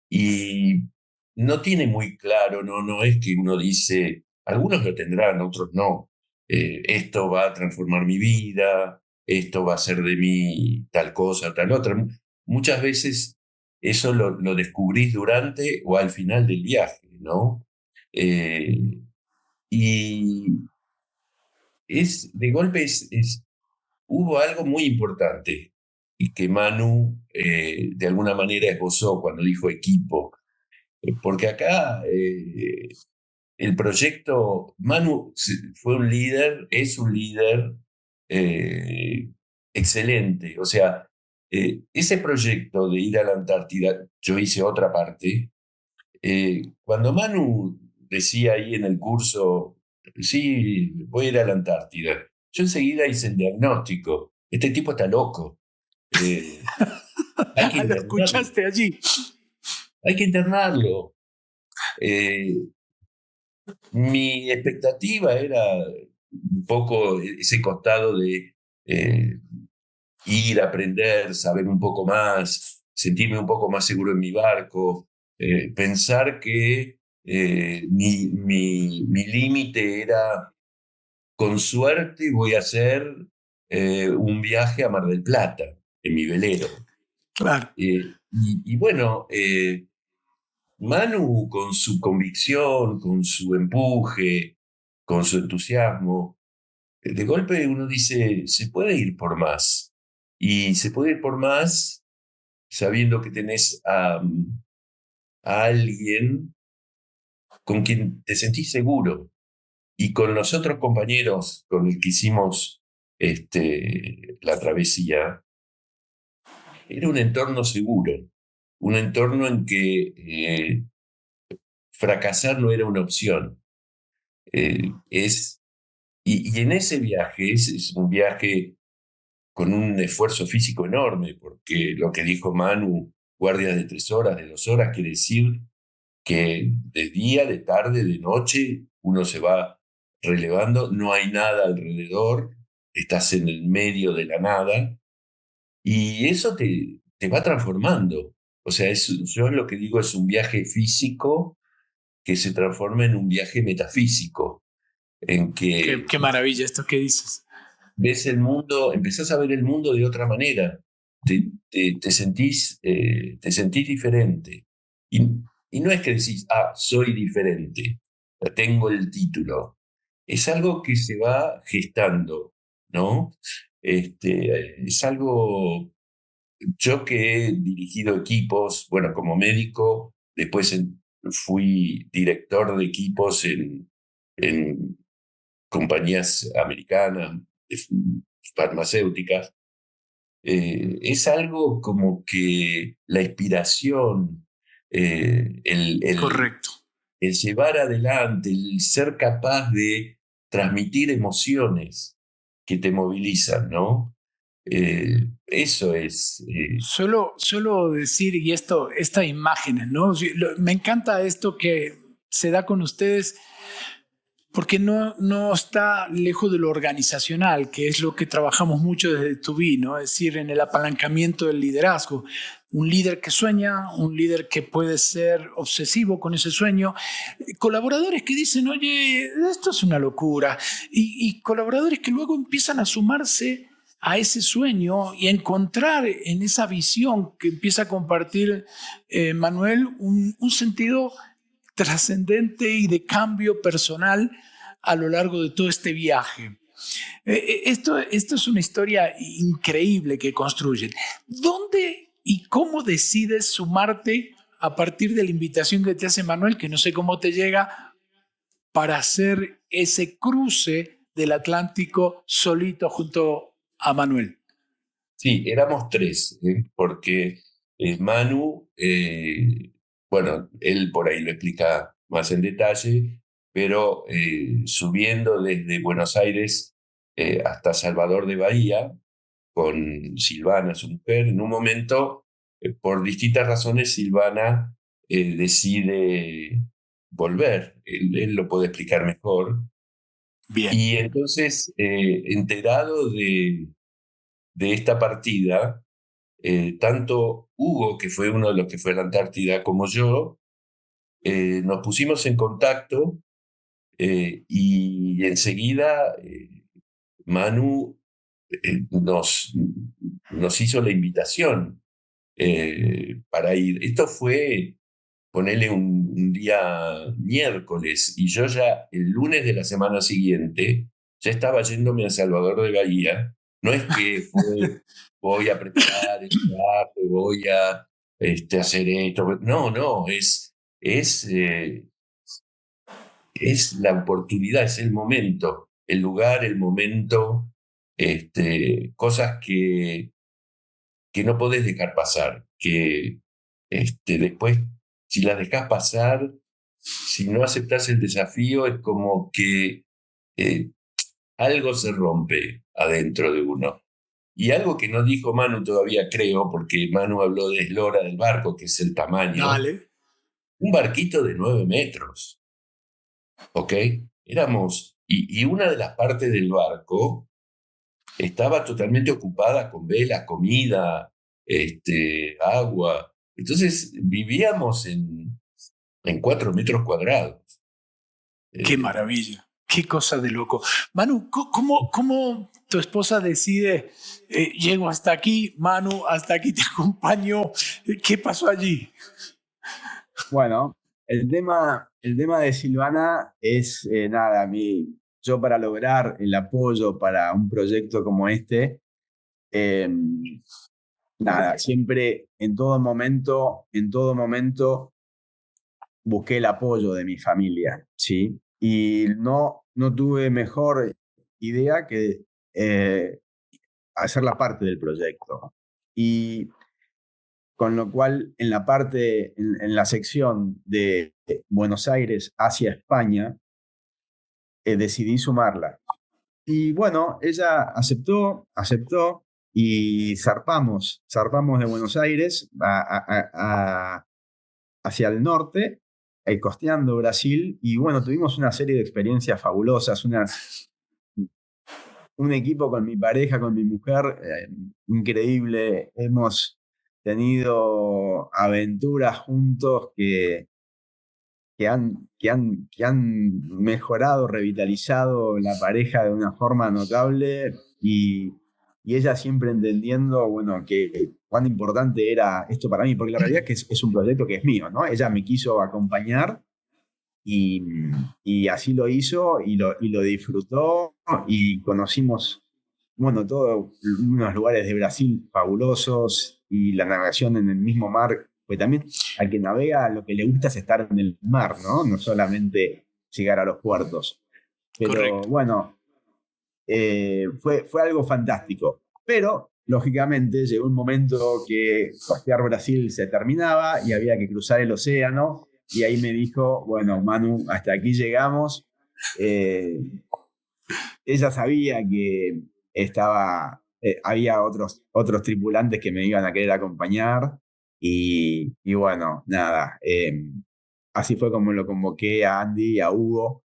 [SPEAKER 2] y no tiene muy claro, no es que uno dice, algunos lo tendrán, otros no, esto va a transformar mi vida, esto va a ser de mí tal cosa, tal otra. Muchas veces eso lo descubrís durante o al final del viaje, ¿no? Y de golpe hubo algo muy importante y que Manu de alguna manera esbozó cuando dijo equipo. Porque acá el proyecto, Manu fue un líder, es un líder excelente. O sea, ese proyecto de ir a la Antártida, yo hice otra parte. Cuando Manu decía ahí en el curso, sí, voy a ir a la Antártida, yo enseguida hice el diagnóstico. Este tipo está loco. Hay que
[SPEAKER 1] Lo
[SPEAKER 2] internarlo.
[SPEAKER 1] escuchaste allí.
[SPEAKER 2] Hay que internarlo. Eh, Mi expectativa era un poco ese costado de ir a aprender, saber un poco más, sentirme un poco más seguro en mi barco, pensar que mi límite era, con suerte, voy a hacer un viaje a Mar del Plata en mi velero.
[SPEAKER 1] Claro.
[SPEAKER 2] Y bueno, Manu, con su convicción, con su empuje, con su entusiasmo, de golpe uno dice, se puede ir por más. Y se puede ir por más sabiendo que tenés a alguien con quien te sentís seguro. Y con los otros compañeros con el que hicimos la travesía, era un entorno seguro, un entorno en que fracasar no era una opción. Y en ese viaje, es un viaje con un esfuerzo físico enorme, porque lo que dijo Manu, guardias de 3 horas, de 2 horas, quiere decir que de día, de tarde, de noche, uno se va relevando, no hay nada alrededor, estás en el medio de la nada, y eso te va transformando. O sea, yo lo que digo es un viaje físico que se transforma en un viaje metafísico, en que
[SPEAKER 1] Qué maravilla esto que dices.
[SPEAKER 2] ves el mundo, empezás a ver el mundo de otra manera, te sentís diferente. Y, y no es que decís, soy diferente, tengo el título. Es algo que se va gestando, ¿no? Es algo, yo que he dirigido equipos, bueno, como médico, después fui director de equipos en compañías americanas, farmacéuticas, es algo como que la inspiración,
[SPEAKER 1] Correcto.
[SPEAKER 2] el llevar adelante, el ser capaz de transmitir emociones que te movilizan, ¿no? Eso es.
[SPEAKER 1] Solo decir, y estas imágenes, ¿no? Me encanta esto que se da con ustedes porque no está lejos de lo organizacional, que es lo que trabajamos mucho desde Tubi, ¿no? Es decir, en el apalancamiento del liderazgo. Un líder que sueña, un líder que puede ser obsesivo con ese sueño, colaboradores que dicen, oye, esto es una locura, y colaboradores que luego empiezan a sumarse a ese sueño y a encontrar en esa visión que empieza a compartir Manuel un sentido trascendente y de cambio personal a lo largo de todo este viaje. Esto es una historia increíble que construyen. ¿Dónde y cómo decides sumarte a partir de la invitación que te hace Manuel, que no sé cómo te llega, para hacer ese cruce del Atlántico solito junto a Manuel?
[SPEAKER 2] Sí, éramos tres, porque Manu, bueno, él por ahí lo explica más en detalle, pero subiendo desde Buenos Aires hasta Salvador de Bahía, con Silvana, su mujer, en un momento, por distintas razones, Silvana decide volver. Él lo puede explicar mejor.
[SPEAKER 1] Bien.
[SPEAKER 2] Y entonces, enterado de esta partida, tanto Hugo, que fue uno de los que fue a la Antártida, como yo, nos pusimos en contacto y enseguida Manu nos hizo la invitación para ir. Esto fue, ponele un día miércoles, y yo ya el lunes de la semana siguiente ya estaba yéndome a Salvador de Bahía. No es que fue voy a preparar el plato, voy a hacer esto. No, es la oportunidad, es el momento, el lugar, el momento, cosas que no podés dejar pasar, que después, si las dejás pasar, si no aceptás el desafío, es como que eh, algo se rompe adentro de uno. Y algo que no dijo Manu todavía, creo, porque Manu habló de eslora del barco, que es el tamaño.
[SPEAKER 1] Dale.
[SPEAKER 2] Un barquito de 9 metros, ¿ok? Y una de las partes del barco estaba totalmente ocupada con velas, comida, agua. Entonces vivíamos en 4 metros cuadrados.
[SPEAKER 1] Qué
[SPEAKER 2] Eh,
[SPEAKER 1] maravilla. Qué cosa de loco. Manu, ¿cómo tu esposa decide, llego hasta aquí, Manu, hasta aquí te acompaño? ¿Qué pasó allí?
[SPEAKER 3] Bueno, el tema de Silvana es, nada, yo para lograr el apoyo para un proyecto como este, eh, nada, siempre, en todo momento busqué el apoyo de mi familia, ¿sí? Y no tuve mejor idea que hacer la parte del proyecto. Y con lo cual, en la sección de Buenos Aires hacia España, decidí sumarla. Y bueno, ella aceptó y zarpamos de Buenos Aires hacia el norte, costeando Brasil. Y bueno, tuvimos una serie de experiencias fabulosas, un equipo con mi pareja, con mi mujer, increíble. Hemos tenido aventuras juntos que han mejorado, revitalizado la pareja de una forma notable y ella siempre entendiendo, bueno, que cuán importante era esto para mí, porque la realidad es que es un proyecto que es mío, ¿no? Ella me quiso acompañar y, y así lo hizo y lo disfrutó y conocimos, bueno, todos unos lugares de Brasil fabulosos y la navegación en el mismo mar, pues también al que navega lo que le gusta es estar en el mar, ¿no? No solamente llegar a los puertos. Pero
[SPEAKER 1] Correcto.
[SPEAKER 3] bueno, fue algo fantástico. Pero, lógicamente, llegó un momento que costear Brasil se terminaba y había que cruzar el océano. Y ahí me dijo, bueno, Manu, hasta aquí llegamos. Eh, Ella sabía que había otros tripulantes que me iban a querer acompañar. Y bueno, nada. Así fue como lo convoqué a Andy y a Hugo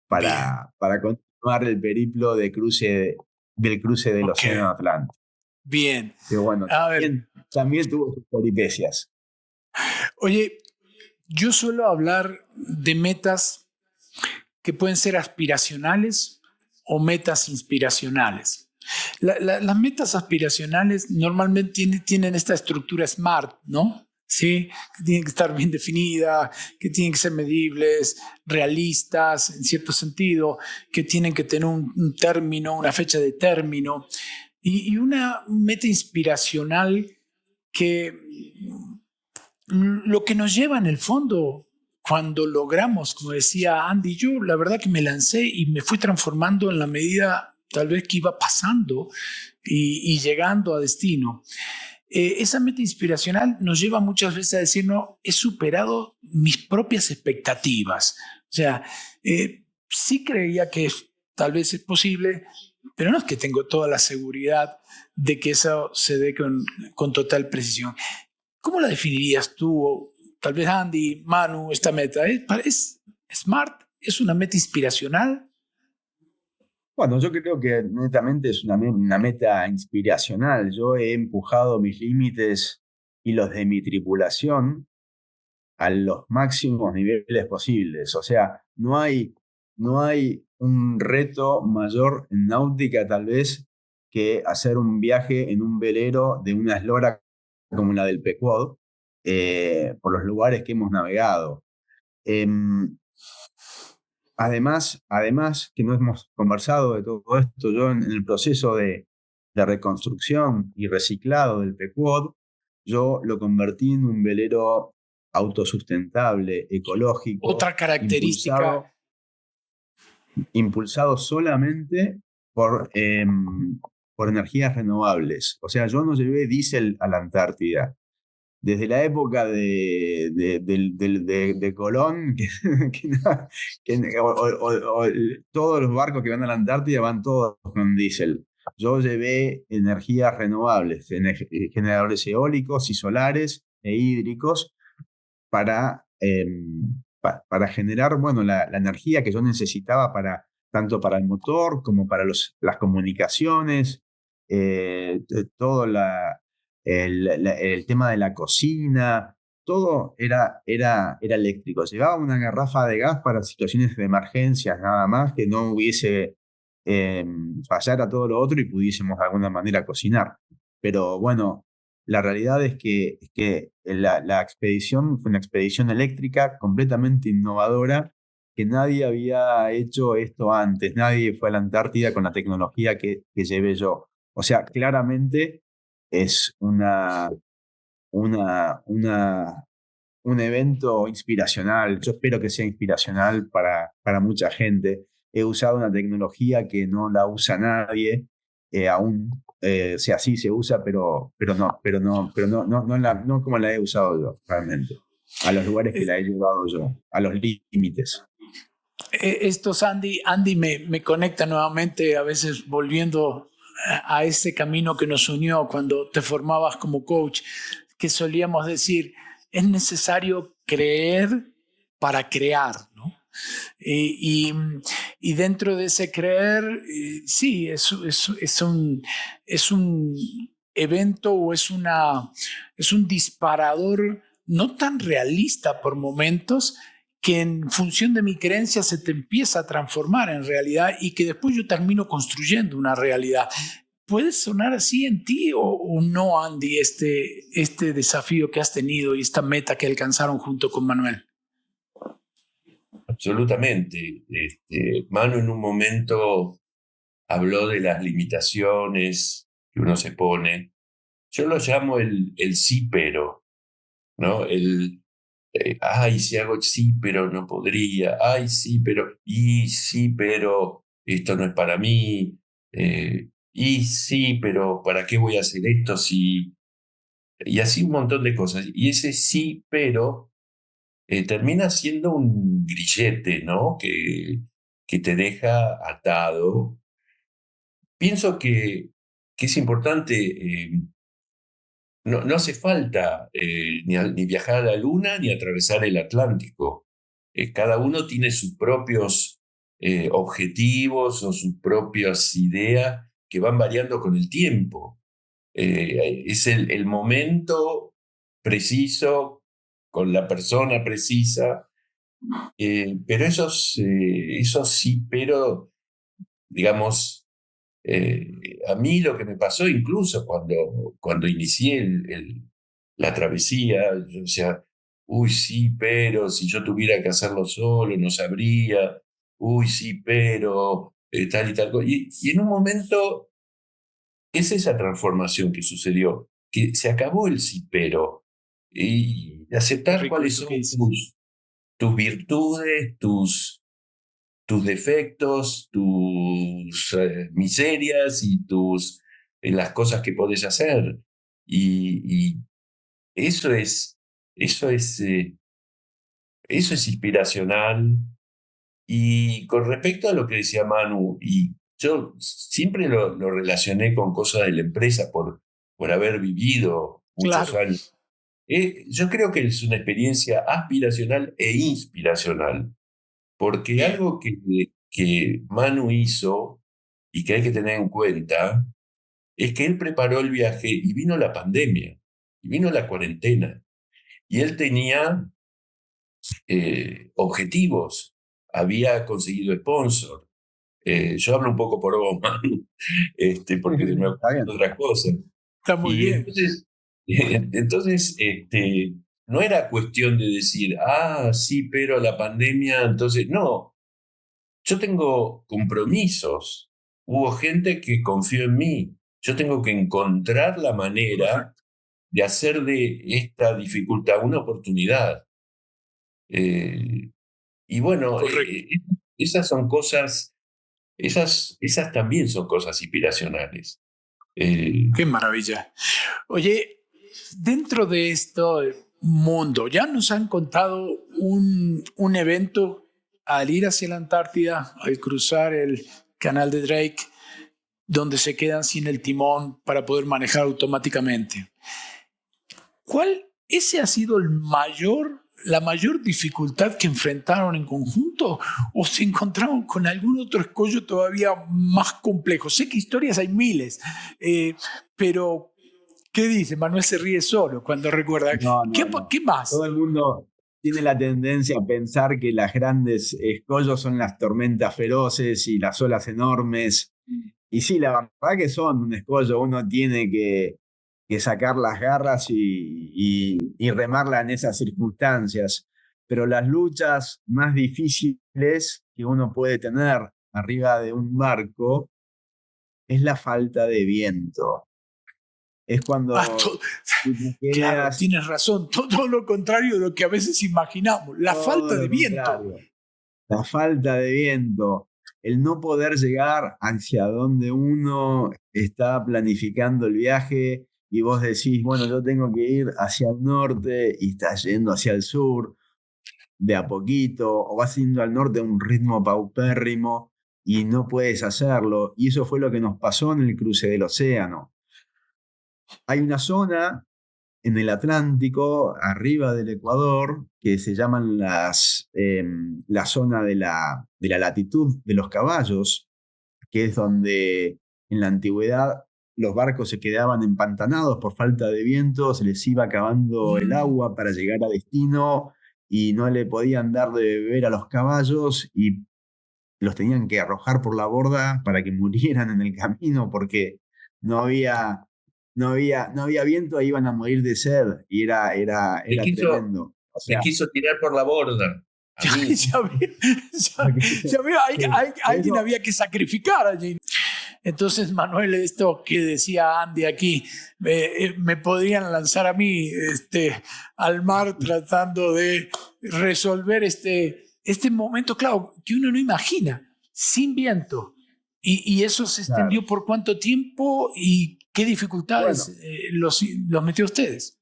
[SPEAKER 1] Bien,
[SPEAKER 3] para continuar el periplo del cruce del
[SPEAKER 1] ok,
[SPEAKER 3] Océano Atlántico.
[SPEAKER 1] bien.
[SPEAKER 3] Que bueno,
[SPEAKER 1] A ver,
[SPEAKER 3] también tuvo sus peripecias.
[SPEAKER 1] oye, yo suelo hablar de metas que pueden ser aspiracionales o metas inspiracionales. Las metas aspiracionales normalmente tienen esta estructura SMART, ¿no? Sí, que tienen que estar bien definidas, que tienen que ser medibles, realistas en cierto sentido, que tienen que tener un término, una fecha de término, y una meta inspiracional que lo que nos lleva en el fondo cuando logramos, como decía Andy, yo la verdad que me lancé y me fui transformando en la medida tal vez que iba pasando y llegando a destino. Esa meta inspiracional nos lleva muchas veces a decir, no, he superado mis propias expectativas. O sea, sí creía que tal vez es posible, pero no es que tengo toda la seguridad de que eso se dé con total precisión. ¿Cómo la definirías tú, o tal vez Andy, Manu, esta meta? ¿Es smart? ¿Es una meta inspiracional?
[SPEAKER 3] Bueno, yo creo que netamente es una meta inspiracional. Yo he empujado mis límites y los de mi tripulación a los máximos niveles posibles. O sea, no hay un reto mayor en náutica tal vez que hacer un viaje en un velero de una eslora como la del Pequod, por los lugares que hemos navegado. Em, además que no hemos conversado de todo esto, yo en el proceso de la reconstrucción y reciclado del Pequod, yo lo convertí en un velero autosustentable, ecológico,
[SPEAKER 1] Otra característica.
[SPEAKER 3] impulsado solamente por energías renovables. O sea, yo no llevé diésel a la Antártida. Desde la época de Colón, todos los barcos que van a la Antártida van todos con diésel. Yo llevé energías renovables, generadores eólicos y solares e hídricos para generar, bueno, la energía que yo necesitaba tanto para el motor como para las comunicaciones, todo el tema de la cocina, todo era eléctrico. Llevaba una garrafa de gas para situaciones de emergencias nada más, que no hubiese fallara todo lo otro y pudiésemos de alguna manera cocinar. Pero bueno, la realidad es que la expedición fue una expedición eléctrica completamente innovadora, que nadie había hecho esto antes, nadie fue a la Antártida con la tecnología que llevé yo. O sea, claramente es un evento inspiracional. Yo espero que sea inspiracional para mucha gente. He usado una tecnología que no la usa nadie aún. O sea, sí se usa, pero no como la he usado yo, realmente. A los lugares que la he llevado yo, a los límites.
[SPEAKER 1] Estos Andy me conecta nuevamente, a veces volviendo a ese camino que nos unió cuando te formabas como coach, que solíamos decir, es necesario creer para crear, ¿no? Y dentro de ese creer, sí, es un evento o es un disparador no tan realista por momentos, que en función de mi creencia se te empieza a transformar en realidad y que después yo termino construyendo una realidad. ¿Puede sonar así en ti o no, Andy, este desafío que has tenido y esta meta que alcanzaron junto con Manuel?
[SPEAKER 2] Absolutamente. Manu en un momento habló de las limitaciones que uno se pone. Yo lo llamo el sí, pero, ¿no? Ay, si hago sí, pero no podría. Ay, sí, pero esto no es para mí. Y sí, pero ¿para qué voy a hacer esto si...? Y así un montón de cosas. Y ese sí, pero termina siendo un grillete, ¿no? Que te deja atado. Pienso que es importante, no hace falta ni viajar a la Luna ni atravesar el Atlántico. Cada uno tiene sus propios objetivos o sus propias ideas que van variando con el tiempo. Es el momento preciso, con la persona precisa, pero esos sí, pero, digamos, a mí lo que me pasó incluso cuando inicié la travesía, yo decía, uy, sí, pero si yo tuviera que hacerlo solo, no sabría, uy, sí, pero tal y tal cosa. Y en un momento es esa transformación que sucedió, que se acabó el sí, pero, y aceptar cuáles son tus virtudes, tus defectos, tus miserias y las cosas que podés hacer. Y eso es, eso es, eso es inspiracional. Y con respecto a lo que decía Manu, y yo siempre lo relacioné con cosas de la empresa por haber vivido muchos
[SPEAKER 1] Claro.
[SPEAKER 2] años. Yo creo que es una experiencia aspiracional e inspiracional. Porque algo que Manu hizo y que hay que tener en cuenta es que él preparó el viaje y vino la pandemia, y vino la cuarentena, y él tenía objetivos, había conseguido sponsor. Yo hablo un poco por vos, Manu, porque me
[SPEAKER 3] Está
[SPEAKER 2] ocurren
[SPEAKER 3] bien.
[SPEAKER 2] otras cosas.
[SPEAKER 1] Está muy
[SPEAKER 2] Y
[SPEAKER 1] bien.
[SPEAKER 2] entonces, no era cuestión de decir, sí, pero la pandemia, entonces, no. Yo tengo compromisos. Hubo gente que confió en mí. Yo tengo que encontrar la manera
[SPEAKER 1] Correcto.
[SPEAKER 2] de hacer de esta dificultad una oportunidad. Eh, y bueno,
[SPEAKER 1] Correcto.
[SPEAKER 2] esas son cosas, esas también son cosas inspiracionales. Eh,
[SPEAKER 1] Qué maravilla. Oye, dentro de este mundo, ya nos han contado un evento al ir hacia la Antártida, al cruzar el canal de Drake, donde se quedan sin el timón para poder manejar automáticamente. ¿Ese ha sido la mayor dificultad que enfrentaron en conjunto? ¿O se encontraron con algún otro escollo todavía más complejo? Sé que historias hay miles, pero ¿qué dice? Manuel se ríe solo cuando recuerda.
[SPEAKER 3] No,
[SPEAKER 1] ¿Qué,
[SPEAKER 3] no, no.
[SPEAKER 1] qué más?
[SPEAKER 3] Todo el mundo tiene la tendencia a pensar que las grandes escollos son las tormentas feroces y las olas enormes. Y sí, la verdad que son un escollo. Uno tiene que sacar las garras y remarla en esas circunstancias. Pero las luchas más difíciles que uno puede tener arriba de un barco es la falta de viento. Es
[SPEAKER 1] Ah,
[SPEAKER 3] cuando tú te
[SPEAKER 1] claro,
[SPEAKER 3] quedas.
[SPEAKER 1] tienes razón. Todo lo contrario de lo que a veces imaginamos. La
[SPEAKER 3] Todo
[SPEAKER 1] falta de
[SPEAKER 3] lo
[SPEAKER 1] viento.
[SPEAKER 3] contrario. La falta de viento, el no poder llegar hacia donde uno está planificando el viaje y vos decís, bueno, yo tengo que ir hacia el norte y estás yendo hacia el sur de a poquito, o vas yendo al norte a un ritmo paupérrimo y no puedes hacerlo. Y eso fue lo que nos pasó en el cruce del océano. Hay una zona en el Atlántico, arriba del Ecuador, que se llaman la zona de la latitud de los caballos, que es donde en la antigüedad los barcos se quedaban empantanados por falta de viento, se les iba acabando el
[SPEAKER 1] Mm.
[SPEAKER 3] agua para llegar a destino y no le podían dar de beber a los caballos y los tenían que arrojar por la borda para que murieran en el camino porque no había, no había viento e iban a morir de sed y era, era,
[SPEAKER 2] me
[SPEAKER 3] era
[SPEAKER 2] quiso,
[SPEAKER 3] tremendo. O
[SPEAKER 2] me
[SPEAKER 3] sea,
[SPEAKER 2] quiso tirar por la borda a
[SPEAKER 1] Ya,
[SPEAKER 2] mí.
[SPEAKER 1] ya veo,
[SPEAKER 3] porque-
[SPEAKER 1] ya veo,
[SPEAKER 3] sí, por
[SPEAKER 1] alguien
[SPEAKER 3] eso,
[SPEAKER 1] había que sacrificar allí. Entonces, Manuel, esto que decía Andy aquí, me podrían lanzar a mí al mar tratando de resolver este momento, claro, que uno no imagina, sin viento. Y eso se
[SPEAKER 3] claro.
[SPEAKER 1] extendió por cuánto tiempo y qué dificultades
[SPEAKER 3] Bueno,
[SPEAKER 1] los metió a ustedes.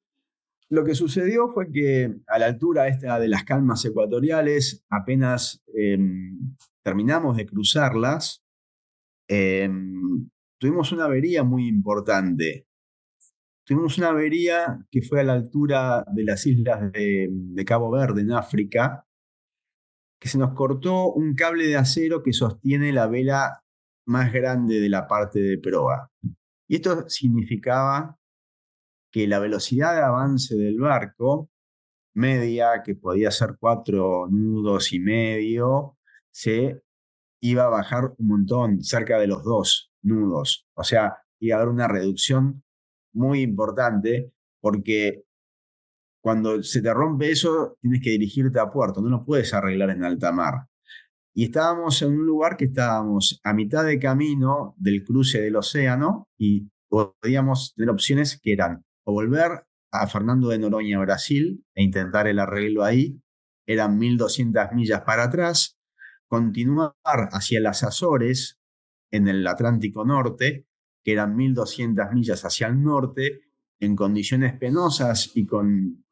[SPEAKER 3] lo que sucedió fue que a la altura esta de las calmas ecuatoriales, apenas terminamos de cruzarlas, tuvimos una avería muy importante. Tuvimos una avería que fue a la altura de las islas de Cabo Verde, en África, que se nos cortó un cable de acero que sostiene la vela más grande de la parte de proa. Y esto significaba que la velocidad de avance del barco, media, que podía ser 4,5 nudos, se iba a bajar un montón, cerca de los 2 nudos. O sea, iba a haber una reducción muy importante porque cuando se te rompe eso, tienes que dirigirte a puerto, no lo puedes arreglar en alta mar. Y estábamos en un lugar que estábamos a mitad de camino del cruce del océano y podíamos tener opciones que eran o volver a Fernando de Noronha, Brasil, e intentar el arreglo ahí, eran 1.200 millas para atrás, continuar hacia las Azores en el Atlántico Norte, que eran 1.200 millas hacia el norte, en condiciones penosas y con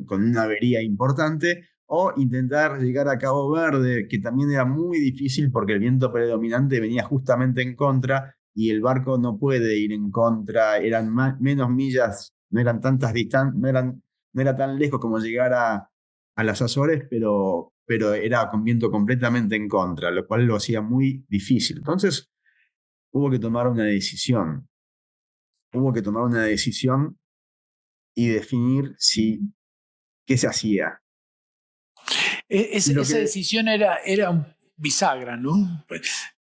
[SPEAKER 3] una avería importante, o intentar llegar a Cabo Verde, que también era muy difícil porque el viento predominante venía justamente en contra y el barco no puede ir en contra, eran menos millas, no eran tantas distancias, no era tan lejos como llegar a las Azores, pero era con viento completamente en contra, lo cual lo hacía muy difícil. Entonces hubo que tomar una decisión. Hubo que tomar una decisión y definir qué se hacía. Y lo
[SPEAKER 1] Esa
[SPEAKER 3] que
[SPEAKER 1] decisión era un bisagra, ¿no?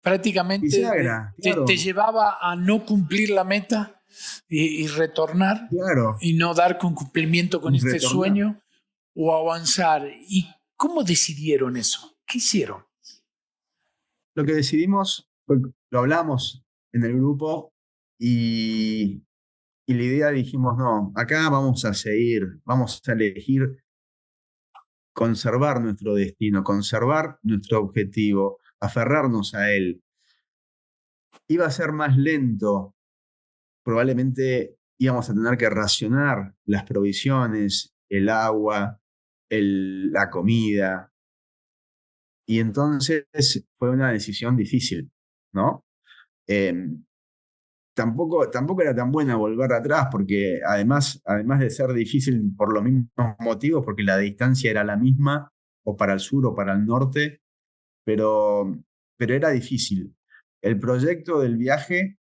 [SPEAKER 1] Prácticamente
[SPEAKER 3] bisagra,
[SPEAKER 1] te
[SPEAKER 3] claro,
[SPEAKER 1] llevaba a no cumplir la meta y retornar
[SPEAKER 3] claro,
[SPEAKER 1] y no dar con cumplimiento con
[SPEAKER 3] y
[SPEAKER 1] este
[SPEAKER 3] retornar.
[SPEAKER 1] sueño o avanzar. ¿Y cómo decidieron eso? ¿Qué hicieron?
[SPEAKER 3] Lo que decidimos, lo hablamos en el grupo y, y la idea dijimos, no, acá vamos a seguir, vamos a elegir conservar nuestro destino, conservar nuestro objetivo, aferrarnos a él. Iba a ser más lento, probablemente íbamos a tener que racionar las provisiones, el agua, la comida, y entonces fue una decisión difícil, ¿no? Eh, tampoco era tan buena volver atrás, porque además de ser difícil por los mismos motivos, porque la distancia era la misma, o para el sur o para el norte, pero era difícil. El proyecto del viaje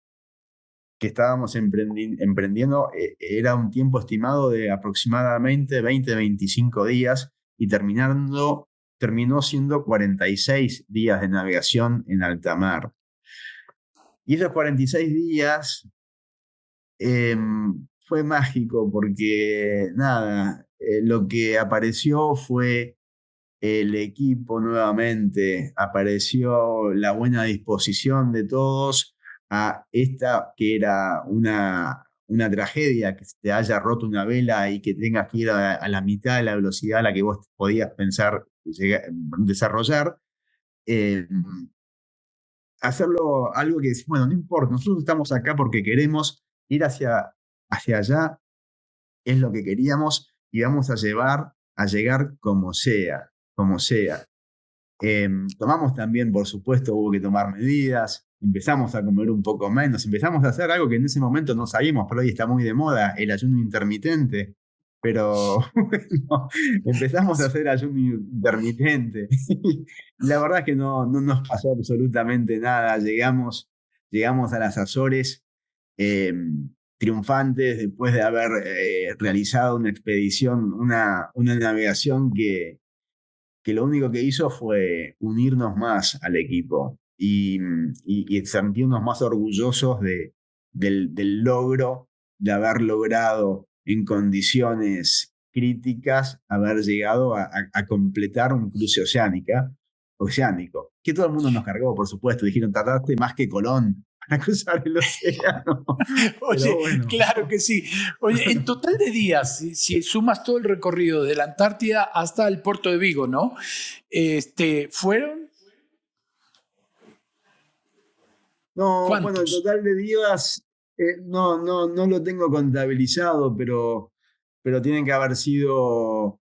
[SPEAKER 3] que estábamos emprendiendo era un tiempo estimado de aproximadamente 20-25 días y terminó siendo 46 días de navegación en alta mar. Y esos 46 días fue mágico porque, nada, lo que apareció fue el equipo nuevamente, apareció la buena disposición de todos a esta que era una tragedia, que se te haya roto una vela y que tengas que ir a la mitad de la velocidad a la que vos podías pensar desarrollar. Eh, Hacerlo algo que decís, bueno, no importa, nosotros estamos acá porque queremos ir hacia allá, es lo que queríamos y vamos a llegar como sea, como sea. Tomamos también, por supuesto, hubo que tomar medidas, empezamos a comer un poco menos, empezamos a hacer algo que en ese momento no sabíamos, pero hoy está muy de moda, el ayuno intermitente. Pero bueno, empezamos a hacer ayuno intermitente. La verdad es que no nos pasó absolutamente nada. Llegamos a las Azores eh, triunfantes después de haber realizado una expedición, una navegación que lo único que hizo fue unirnos más al equipo y sentirnos más orgullosos del logro de haber logrado en condiciones críticas haber llegado a completar un cruce oceánico, que todo el mundo nos cargó, por supuesto, dijeron, tardaste más que Colón para cruzar el océano.
[SPEAKER 1] Oye,
[SPEAKER 3] Bueno.
[SPEAKER 1] claro que sí. Oye, en total de días, si sumas todo el recorrido de la Antártida hasta el puerto de Vigo, ¿no? ¿Fueron?
[SPEAKER 3] No,
[SPEAKER 1] ¿Cuántos?
[SPEAKER 3] bueno, el total de días no lo tengo contabilizado, pero tienen que haber sido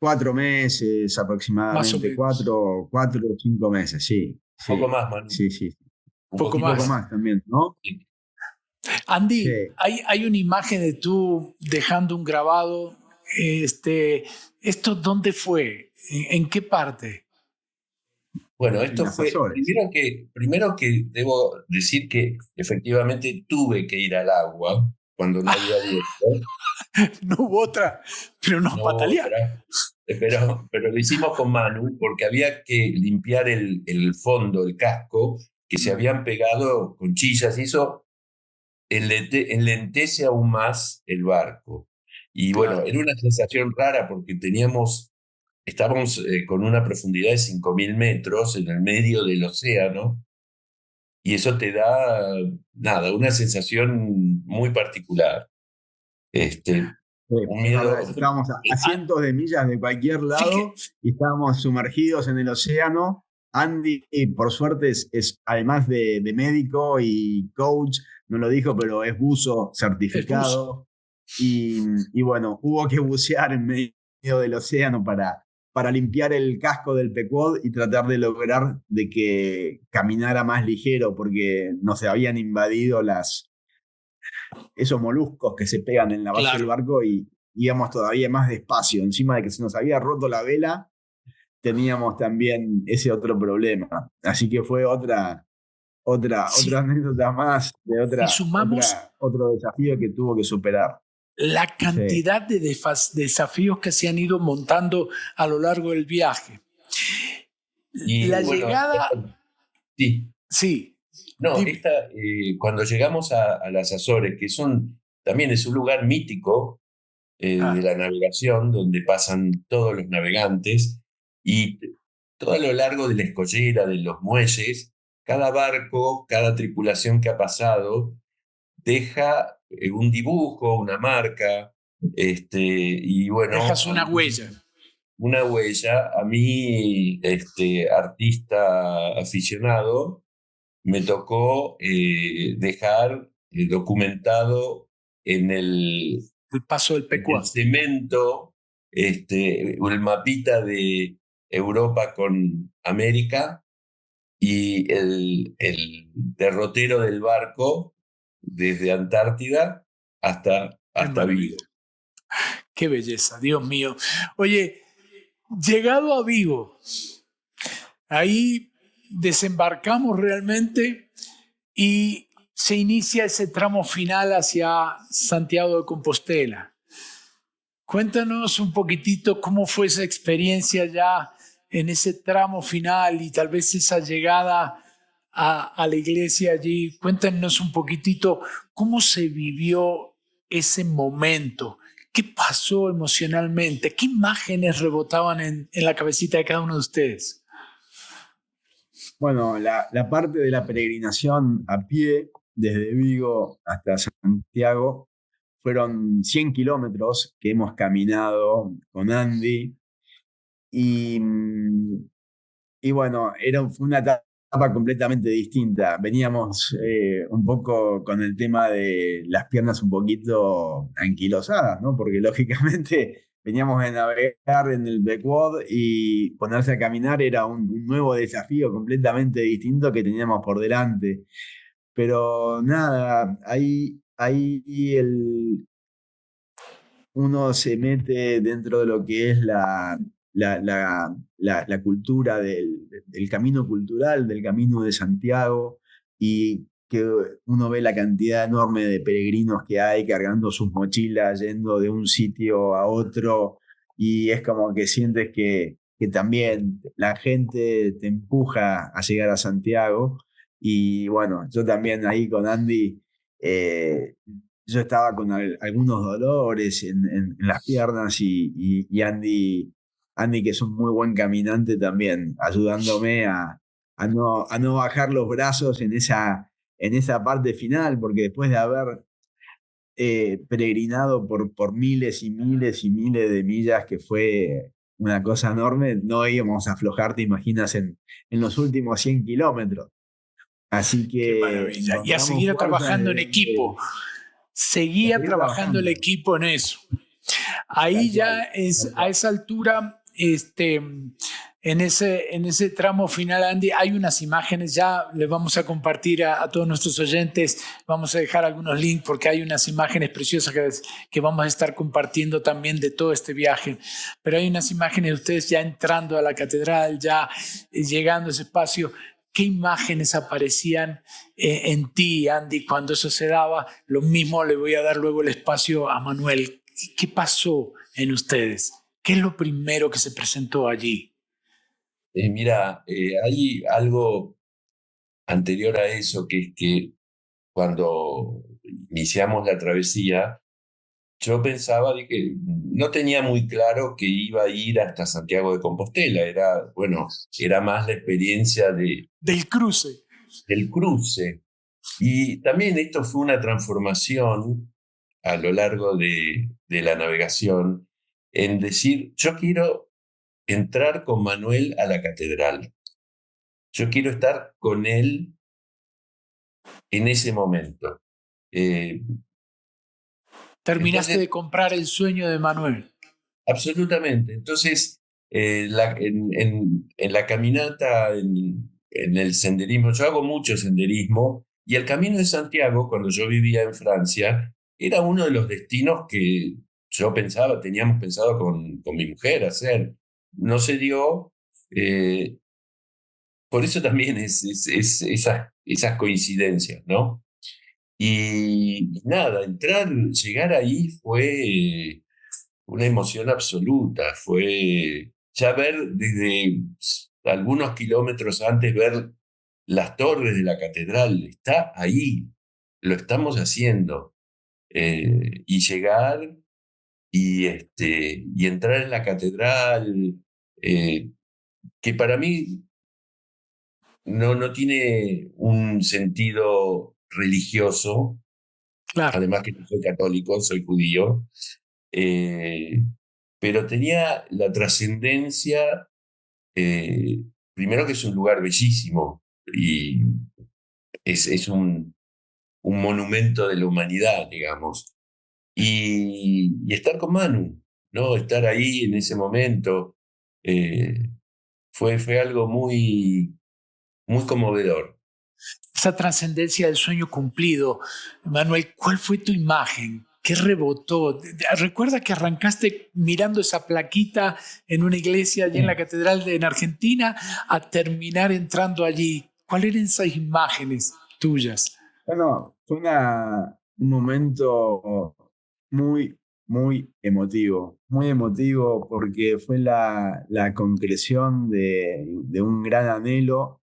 [SPEAKER 3] 4 meses
[SPEAKER 1] Más o
[SPEAKER 3] aproximadamente,
[SPEAKER 1] menos.
[SPEAKER 3] 4 o 5 meses, sí.
[SPEAKER 2] Un poco
[SPEAKER 3] Sí,
[SPEAKER 2] más, Manu.
[SPEAKER 3] sí, sí.
[SPEAKER 2] Un
[SPEAKER 1] Poco
[SPEAKER 3] Un
[SPEAKER 2] poquito
[SPEAKER 3] poco
[SPEAKER 1] más.
[SPEAKER 2] más.
[SPEAKER 3] más también, ¿no?
[SPEAKER 2] Sí.
[SPEAKER 1] Andy,
[SPEAKER 3] Sí.
[SPEAKER 1] hay una imagen de tú dejando un grabado. ¿Esto dónde fue? ¿En qué parte?
[SPEAKER 2] Bueno,
[SPEAKER 3] En
[SPEAKER 2] esto
[SPEAKER 3] las
[SPEAKER 2] fue,
[SPEAKER 3] Azores.
[SPEAKER 2] primero que debo decir que efectivamente tuve que ir al agua cuando no había viento,
[SPEAKER 1] No hubo otra, pero no
[SPEAKER 2] no hubo
[SPEAKER 1] patalear.
[SPEAKER 2] otra, pero lo hicimos con Manu porque había que limpiar el fondo, el casco, que se habían pegado conchillas y eso enlentece aún más el barco. Y bueno,
[SPEAKER 1] Claro.
[SPEAKER 2] era una sensación rara porque estábamos con una profundidad de 5.000 metros en el medio del océano y eso te da, nada, una sensación muy particular. Este,
[SPEAKER 3] Sí,
[SPEAKER 2] un
[SPEAKER 3] es
[SPEAKER 2] miedo,
[SPEAKER 3] verdad, estábamos a
[SPEAKER 1] Ah,
[SPEAKER 3] cientos de millas de cualquier
[SPEAKER 1] fíjate,
[SPEAKER 3] lado y estábamos sumergidos en el océano. Andy, por suerte, además de médico y coach, no lo dijo, pero es buzo
[SPEAKER 1] es buzo.
[SPEAKER 3] certificado. Y bueno, hubo que bucear en medio del océano para limpiar el casco del Pequod y tratar de lograr de que caminara más ligero, porque nos habían invadido esos moluscos que se pegan en la base del
[SPEAKER 1] Claro.
[SPEAKER 3] barco y íbamos todavía más despacio. Encima de que se nos había roto la vela, teníamos también ese otro problema. Así que fue otra
[SPEAKER 1] Si,
[SPEAKER 3] anécdota más de
[SPEAKER 1] si sumamos
[SPEAKER 3] otro desafío que tuvo que superar.
[SPEAKER 1] la
[SPEAKER 3] Sí.
[SPEAKER 1] cantidad de desafíos que se han ido montando a lo largo del viaje.
[SPEAKER 2] y
[SPEAKER 1] La
[SPEAKER 2] bueno,
[SPEAKER 1] llegada,
[SPEAKER 2] sí,
[SPEAKER 1] sí,
[SPEAKER 2] no,
[SPEAKER 1] dime.
[SPEAKER 2] cuando llegamos a las Azores, también es un lugar mítico de
[SPEAKER 1] Ah,
[SPEAKER 2] la navegación, donde pasan todos los navegantes, y todo a lo largo de la escollera, de los muelles, cada barco, cada tripulación que ha pasado, deja un dibujo, una marca, y bueno,
[SPEAKER 1] Dejas una huella.
[SPEAKER 2] una huella. A mí, artista aficionado, me tocó dejar documentado en
[SPEAKER 1] El paso del
[SPEAKER 2] en el
[SPEAKER 1] Pecuá.
[SPEAKER 2] cemento, el mapita de Europa con América y el derrotero del barco desde Antártida
[SPEAKER 1] Qué
[SPEAKER 2] hasta
[SPEAKER 1] maravilla.
[SPEAKER 2] Vigo.
[SPEAKER 1] Qué belleza, Dios mío. Oye, llegado a Vigo, ahí desembarcamos realmente y se inicia ese tramo final hacia Santiago de Compostela. Cuéntanos un poquitito cómo fue esa experiencia ya en ese tramo final y tal vez esa llegada a la iglesia allí. Cuéntanos un poquitito cómo se vivió ese momento. ¿Qué pasó emocionalmente? ¿Qué imágenes rebotaban en la cabecita de cada uno de ustedes?
[SPEAKER 3] Bueno, la parte de la peregrinación a pie, desde Vigo hasta Santiago, fueron 100 kilómetros que hemos caminado con Andy. Y, y bueno, fue una etapa completamente distinta. Veníamos un poco con el tema de las piernas un poquito anquilosadas, ¿no? Porque lógicamente veníamos de navegar en el Bequod y ponerse a caminar era un nuevo desafío completamente distinto que teníamos por delante. Pero nada, uno se mete dentro de lo que es la cultura del camino cultural, del camino de Santiago, y que uno ve la cantidad enorme de peregrinos que hay cargando sus mochilas, yendo de un sitio a otro, y es como que sientes que también la gente te empuja a llegar a Santiago. Y bueno, yo también ahí con Andy, yo estaba con algunos dolores en las piernas y Andy, que es un muy buen caminante también, ayudándome a no bajar los brazos en esa parte final, porque después de haber peregrinado por miles y miles y miles de millas, que fue una cosa enorme, no íbamos a aflojar, te imaginas, en los últimos 100 kilómetros. Así
[SPEAKER 1] Qué
[SPEAKER 3] que
[SPEAKER 1] maravilla. Y a
[SPEAKER 3] encontramos
[SPEAKER 1] seguir
[SPEAKER 3] fuerzas
[SPEAKER 1] trabajando en equipo.
[SPEAKER 3] de
[SPEAKER 1] Seguía
[SPEAKER 3] seguir
[SPEAKER 1] trabajando el
[SPEAKER 3] trabajando.
[SPEAKER 1] equipo en eso. Ahí
[SPEAKER 3] Tal
[SPEAKER 1] ya
[SPEAKER 3] cual,
[SPEAKER 1] es
[SPEAKER 3] tal
[SPEAKER 1] a
[SPEAKER 3] cual.
[SPEAKER 1] esa altura, en ese tramo final, Andy, hay unas imágenes, ya les vamos a compartir a todos nuestros oyentes, vamos a dejar algunos links porque hay unas imágenes preciosas que vamos a estar compartiendo también de todo este viaje, pero hay unas imágenes de ustedes ya entrando a la catedral, ya llegando a ese espacio. ¿Qué imágenes aparecían en ti, Andy, cuando eso se daba? Lo mismo le voy a dar luego el espacio a Manuel. ¿Qué pasó en ustedes? ¿Qué es lo primero que se presentó allí?
[SPEAKER 2] Mira, hay algo anterior a eso, que es que cuando iniciamos la travesía, yo pensaba de que no tenía muy claro que iba a ir hasta Santiago de Compostela. Era más la experiencia
[SPEAKER 1] Del cruce.
[SPEAKER 2] del cruce. Y también esto fue una transformación a lo largo de la navegación en decir, yo quiero entrar con Manuel a la catedral. Yo quiero estar con él en ese momento. Eh,
[SPEAKER 1] Terminaste de
[SPEAKER 2] entonces,
[SPEAKER 1] comprar el sueño de Manuel.
[SPEAKER 2] absolutamente. Entonces, en la caminata, en el senderismo, yo hago mucho senderismo y el Camino de Santiago, cuando yo vivía en Francia, era uno de los destinos que yo pensaba, teníamos pensado con mi mujer hacer. No se dio, eh, por eso también es esas coincidencias, ¿no? Y nada, llegar ahí fue una emoción absoluta. Fue ya ver desde algunos kilómetros antes, ver las torres de la catedral. Está ahí, lo estamos haciendo. Y llegar y entrar en la catedral, eh, que para mí no tiene un sentido religioso,
[SPEAKER 1] Claro.
[SPEAKER 2] además que no soy católico, soy judío, eh, pero tenía la trascendencia, eh, primero que es un lugar bellísimo y es un monumento de la humanidad, digamos. Y estar con Manu, ¿no? Estar ahí en ese momento, eh, fue algo muy, muy conmovedor.
[SPEAKER 1] Esa trascendencia del sueño cumplido. Manuel, ¿cuál fue tu imagen? ¿Qué rebotó? Recuerda que arrancaste mirando esa plaquita en una iglesia allí en la catedral en Argentina a terminar entrando allí. ¿Cuáles eran esas imágenes tuyas?
[SPEAKER 3] Bueno, fue un momento muy, muy emotivo porque fue la concreción de un gran anhelo,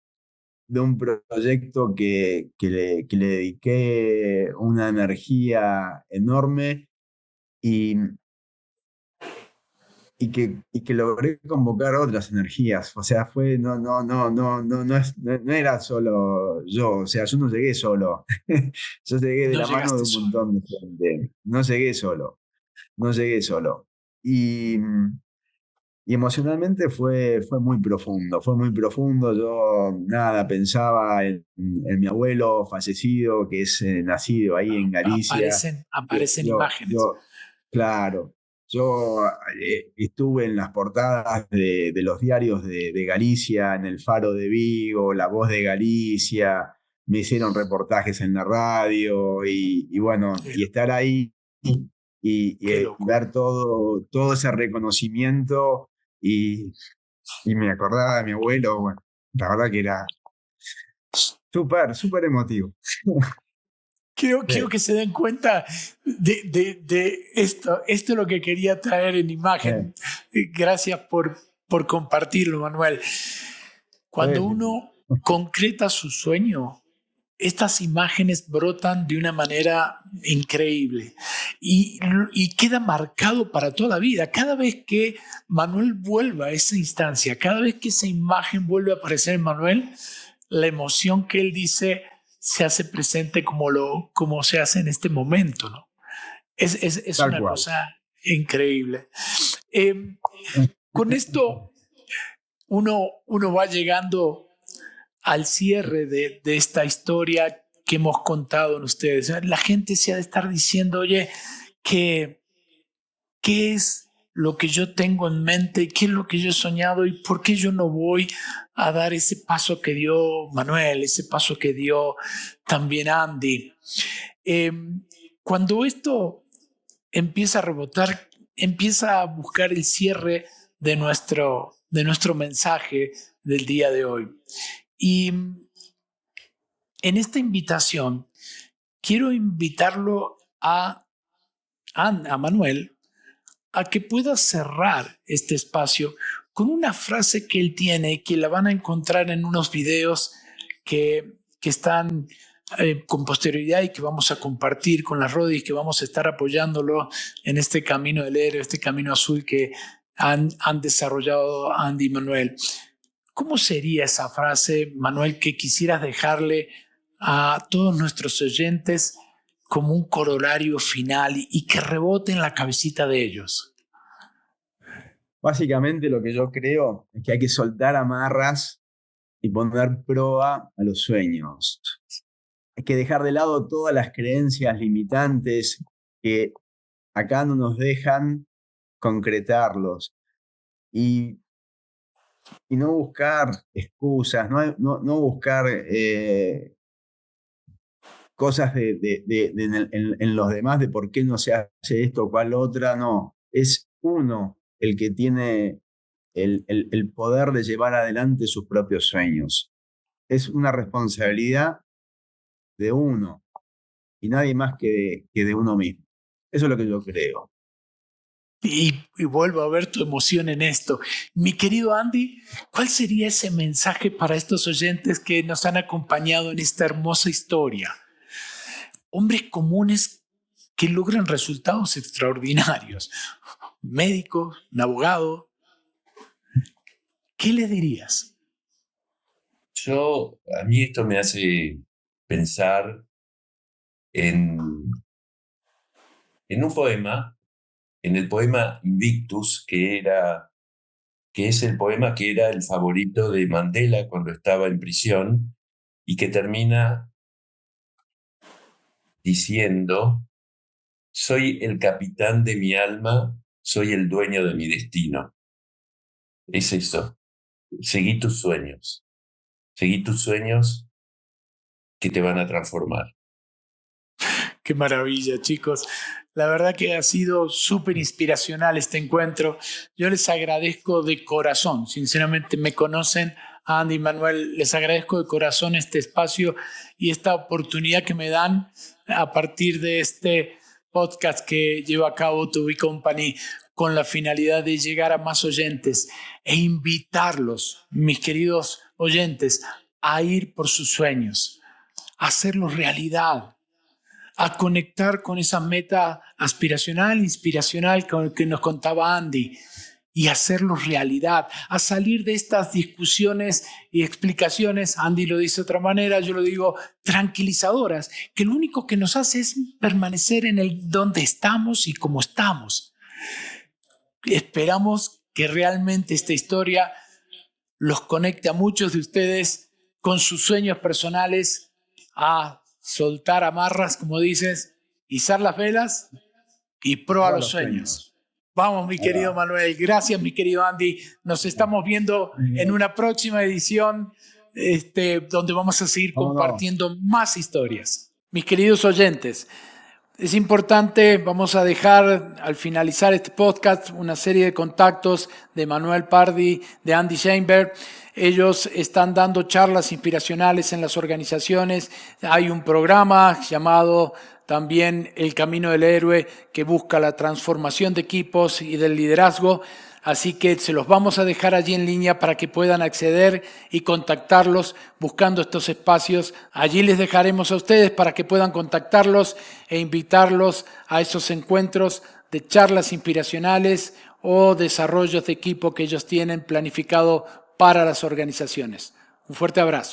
[SPEAKER 3] de un proyecto que le dediqué una energía enorme y, y que logré convocar otras energías. O sea, no era solo yo, o sea, yo no llegué solo. Yo llegué de
[SPEAKER 1] No
[SPEAKER 3] la mano de
[SPEAKER 1] llegaste
[SPEAKER 3] un
[SPEAKER 1] solo.
[SPEAKER 3] montón de gente. No llegué solo, no llegué solo. Y emocionalmente fue muy profundo. Yo nada, pensaba en mi abuelo fallecido, que es nacido ahí en Galicia.
[SPEAKER 1] Aparecen
[SPEAKER 3] Yo,
[SPEAKER 1] imágenes.
[SPEAKER 3] yo, claro, yo estuve en las portadas de los diarios de Galicia, en el Faro de Vigo, La Voz de Galicia, me hicieron reportajes en la radio y bueno,
[SPEAKER 1] Qué,
[SPEAKER 3] y estar ahí
[SPEAKER 1] qué
[SPEAKER 3] ver
[SPEAKER 1] locura.
[SPEAKER 3] todo ese reconocimiento y, y me acordaba de mi abuelo, bueno, la verdad que era súper emotivo.
[SPEAKER 1] Quiero
[SPEAKER 3] Sí,
[SPEAKER 1] que se den cuenta de esto. Esto es lo que quería traer en
[SPEAKER 3] eh,
[SPEAKER 1] imagen. Gracias por compartirlo, Manuel. Cuando
[SPEAKER 3] sí, sí.
[SPEAKER 1] uno concreta su sueño, estas imágenes brotan de una manera increíble y queda marcado para toda la vida. Cada vez que Manuel vuelva a esa instancia, cada vez que esa imagen vuelve a aparecer en Manuel, la emoción que él dice se hace presente como se hace en este momento, ¿no? Es
[SPEAKER 3] Tal
[SPEAKER 1] una
[SPEAKER 3] cual.
[SPEAKER 1] cosa increíble. Eh, con esto uno va llegando al cierre de esta historia que hemos contado en ustedes. La gente se ha de estar diciendo, oye, ¿qué, qué es lo que yo tengo en mente? ¿Qué es lo que yo he soñado? ¿Y por qué yo no voy a dar ese paso que dio Manuel, ese paso que dio también Andy? Eh, Cuando esto empieza a rebotar, empieza a buscar el cierre de nuestro mensaje del día de hoy. Y en esta invitación, quiero invitarlo a Manuel a que pueda cerrar este espacio con una frase que él tiene, que la van a encontrar en unos videos que están con posterioridad y que vamos a compartir con las Rodis, que vamos a estar apoyándolo en este camino del héroe, este camino azul que han desarrollado Andy y Manuel. ¿Cómo sería esa frase, Manuel, que quisieras dejarle a todos nuestros oyentes como un corolario final y que rebote en la cabecita de ellos?
[SPEAKER 3] Básicamente lo que yo creo es que hay que soltar amarras y poner prueba a los sueños. Hay que dejar de lado todas las creencias limitantes que acá no nos dejan concretarlos y no buscar excusas, no buscar cosas en los demás de por qué no se hace esto o cual otra, no. Es uno el que tiene el poder de llevar adelante sus propios sueños. Es una responsabilidad de uno y nadie más que de uno mismo. Eso es lo que yo creo.
[SPEAKER 1] Y vuelvo a ver tu emoción en esto. Mi querido Andy, ¿cuál sería ese mensaje para estos oyentes que nos han acompañado en esta hermosa historia? Hombres comunes que logran resultados extraordinarios. Médico, un abogado, ¿qué le dirías?
[SPEAKER 2] A mí esto me hace pensar en en un poema, en el poema Invictus, que es el poema que era el favorito de Mandela cuando estaba en prisión y que termina diciendo: soy el capitán de mi alma, soy el dueño de mi destino. Es eso. Seguí tus sueños. Seguí tus sueños que te van a transformar.
[SPEAKER 1] Qué maravilla, chicos. La verdad que ha sido súper inspiracional este encuentro. Yo les agradezco de corazón. Sinceramente, me conocen, Andy y Manuel. Les agradezco de corazón este espacio y esta oportunidad que me dan a partir de este podcast que lleva a cabo To Be Company con la finalidad de llegar a más oyentes e invitarlos, mis queridos oyentes, a ir por sus sueños, a hacerlos realidad, a conectar con esa meta aspiracional, inspiracional que nos contaba Andy y hacerlos realidad, a salir de estas discusiones y explicaciones, Andy lo dice de otra manera, yo lo digo, tranquilizadoras, que lo único que nos hace es permanecer en el donde estamos y como estamos. Esperamos que realmente esta historia los conecte a muchos de ustedes con sus sueños personales, a soltar amarras, como dices, izar las velas y pro a los sueños. Vamos, mi querido Manuel. Gracias, mi querido Andy. Nos estamos viendo en una próxima edición donde vamos a seguir compartiendo más historias. Mis queridos oyentes, es importante, vamos a dejar al finalizar este podcast una serie de contactos de Manuel Pardi, de Andy Sheinberg. Ellos están dando charlas inspiracionales en las organizaciones. Hay un programa llamado también El Camino del Héroe que busca la transformación de equipos y del liderazgo. Así que se los vamos a dejar allí en línea para que puedan acceder y contactarlos buscando estos espacios. Allí les dejaremos a ustedes para que puedan contactarlos e invitarlos a esos encuentros de charlas inspiracionales o desarrollos de equipo que ellos tienen planificado para las organizaciones. Un fuerte abrazo.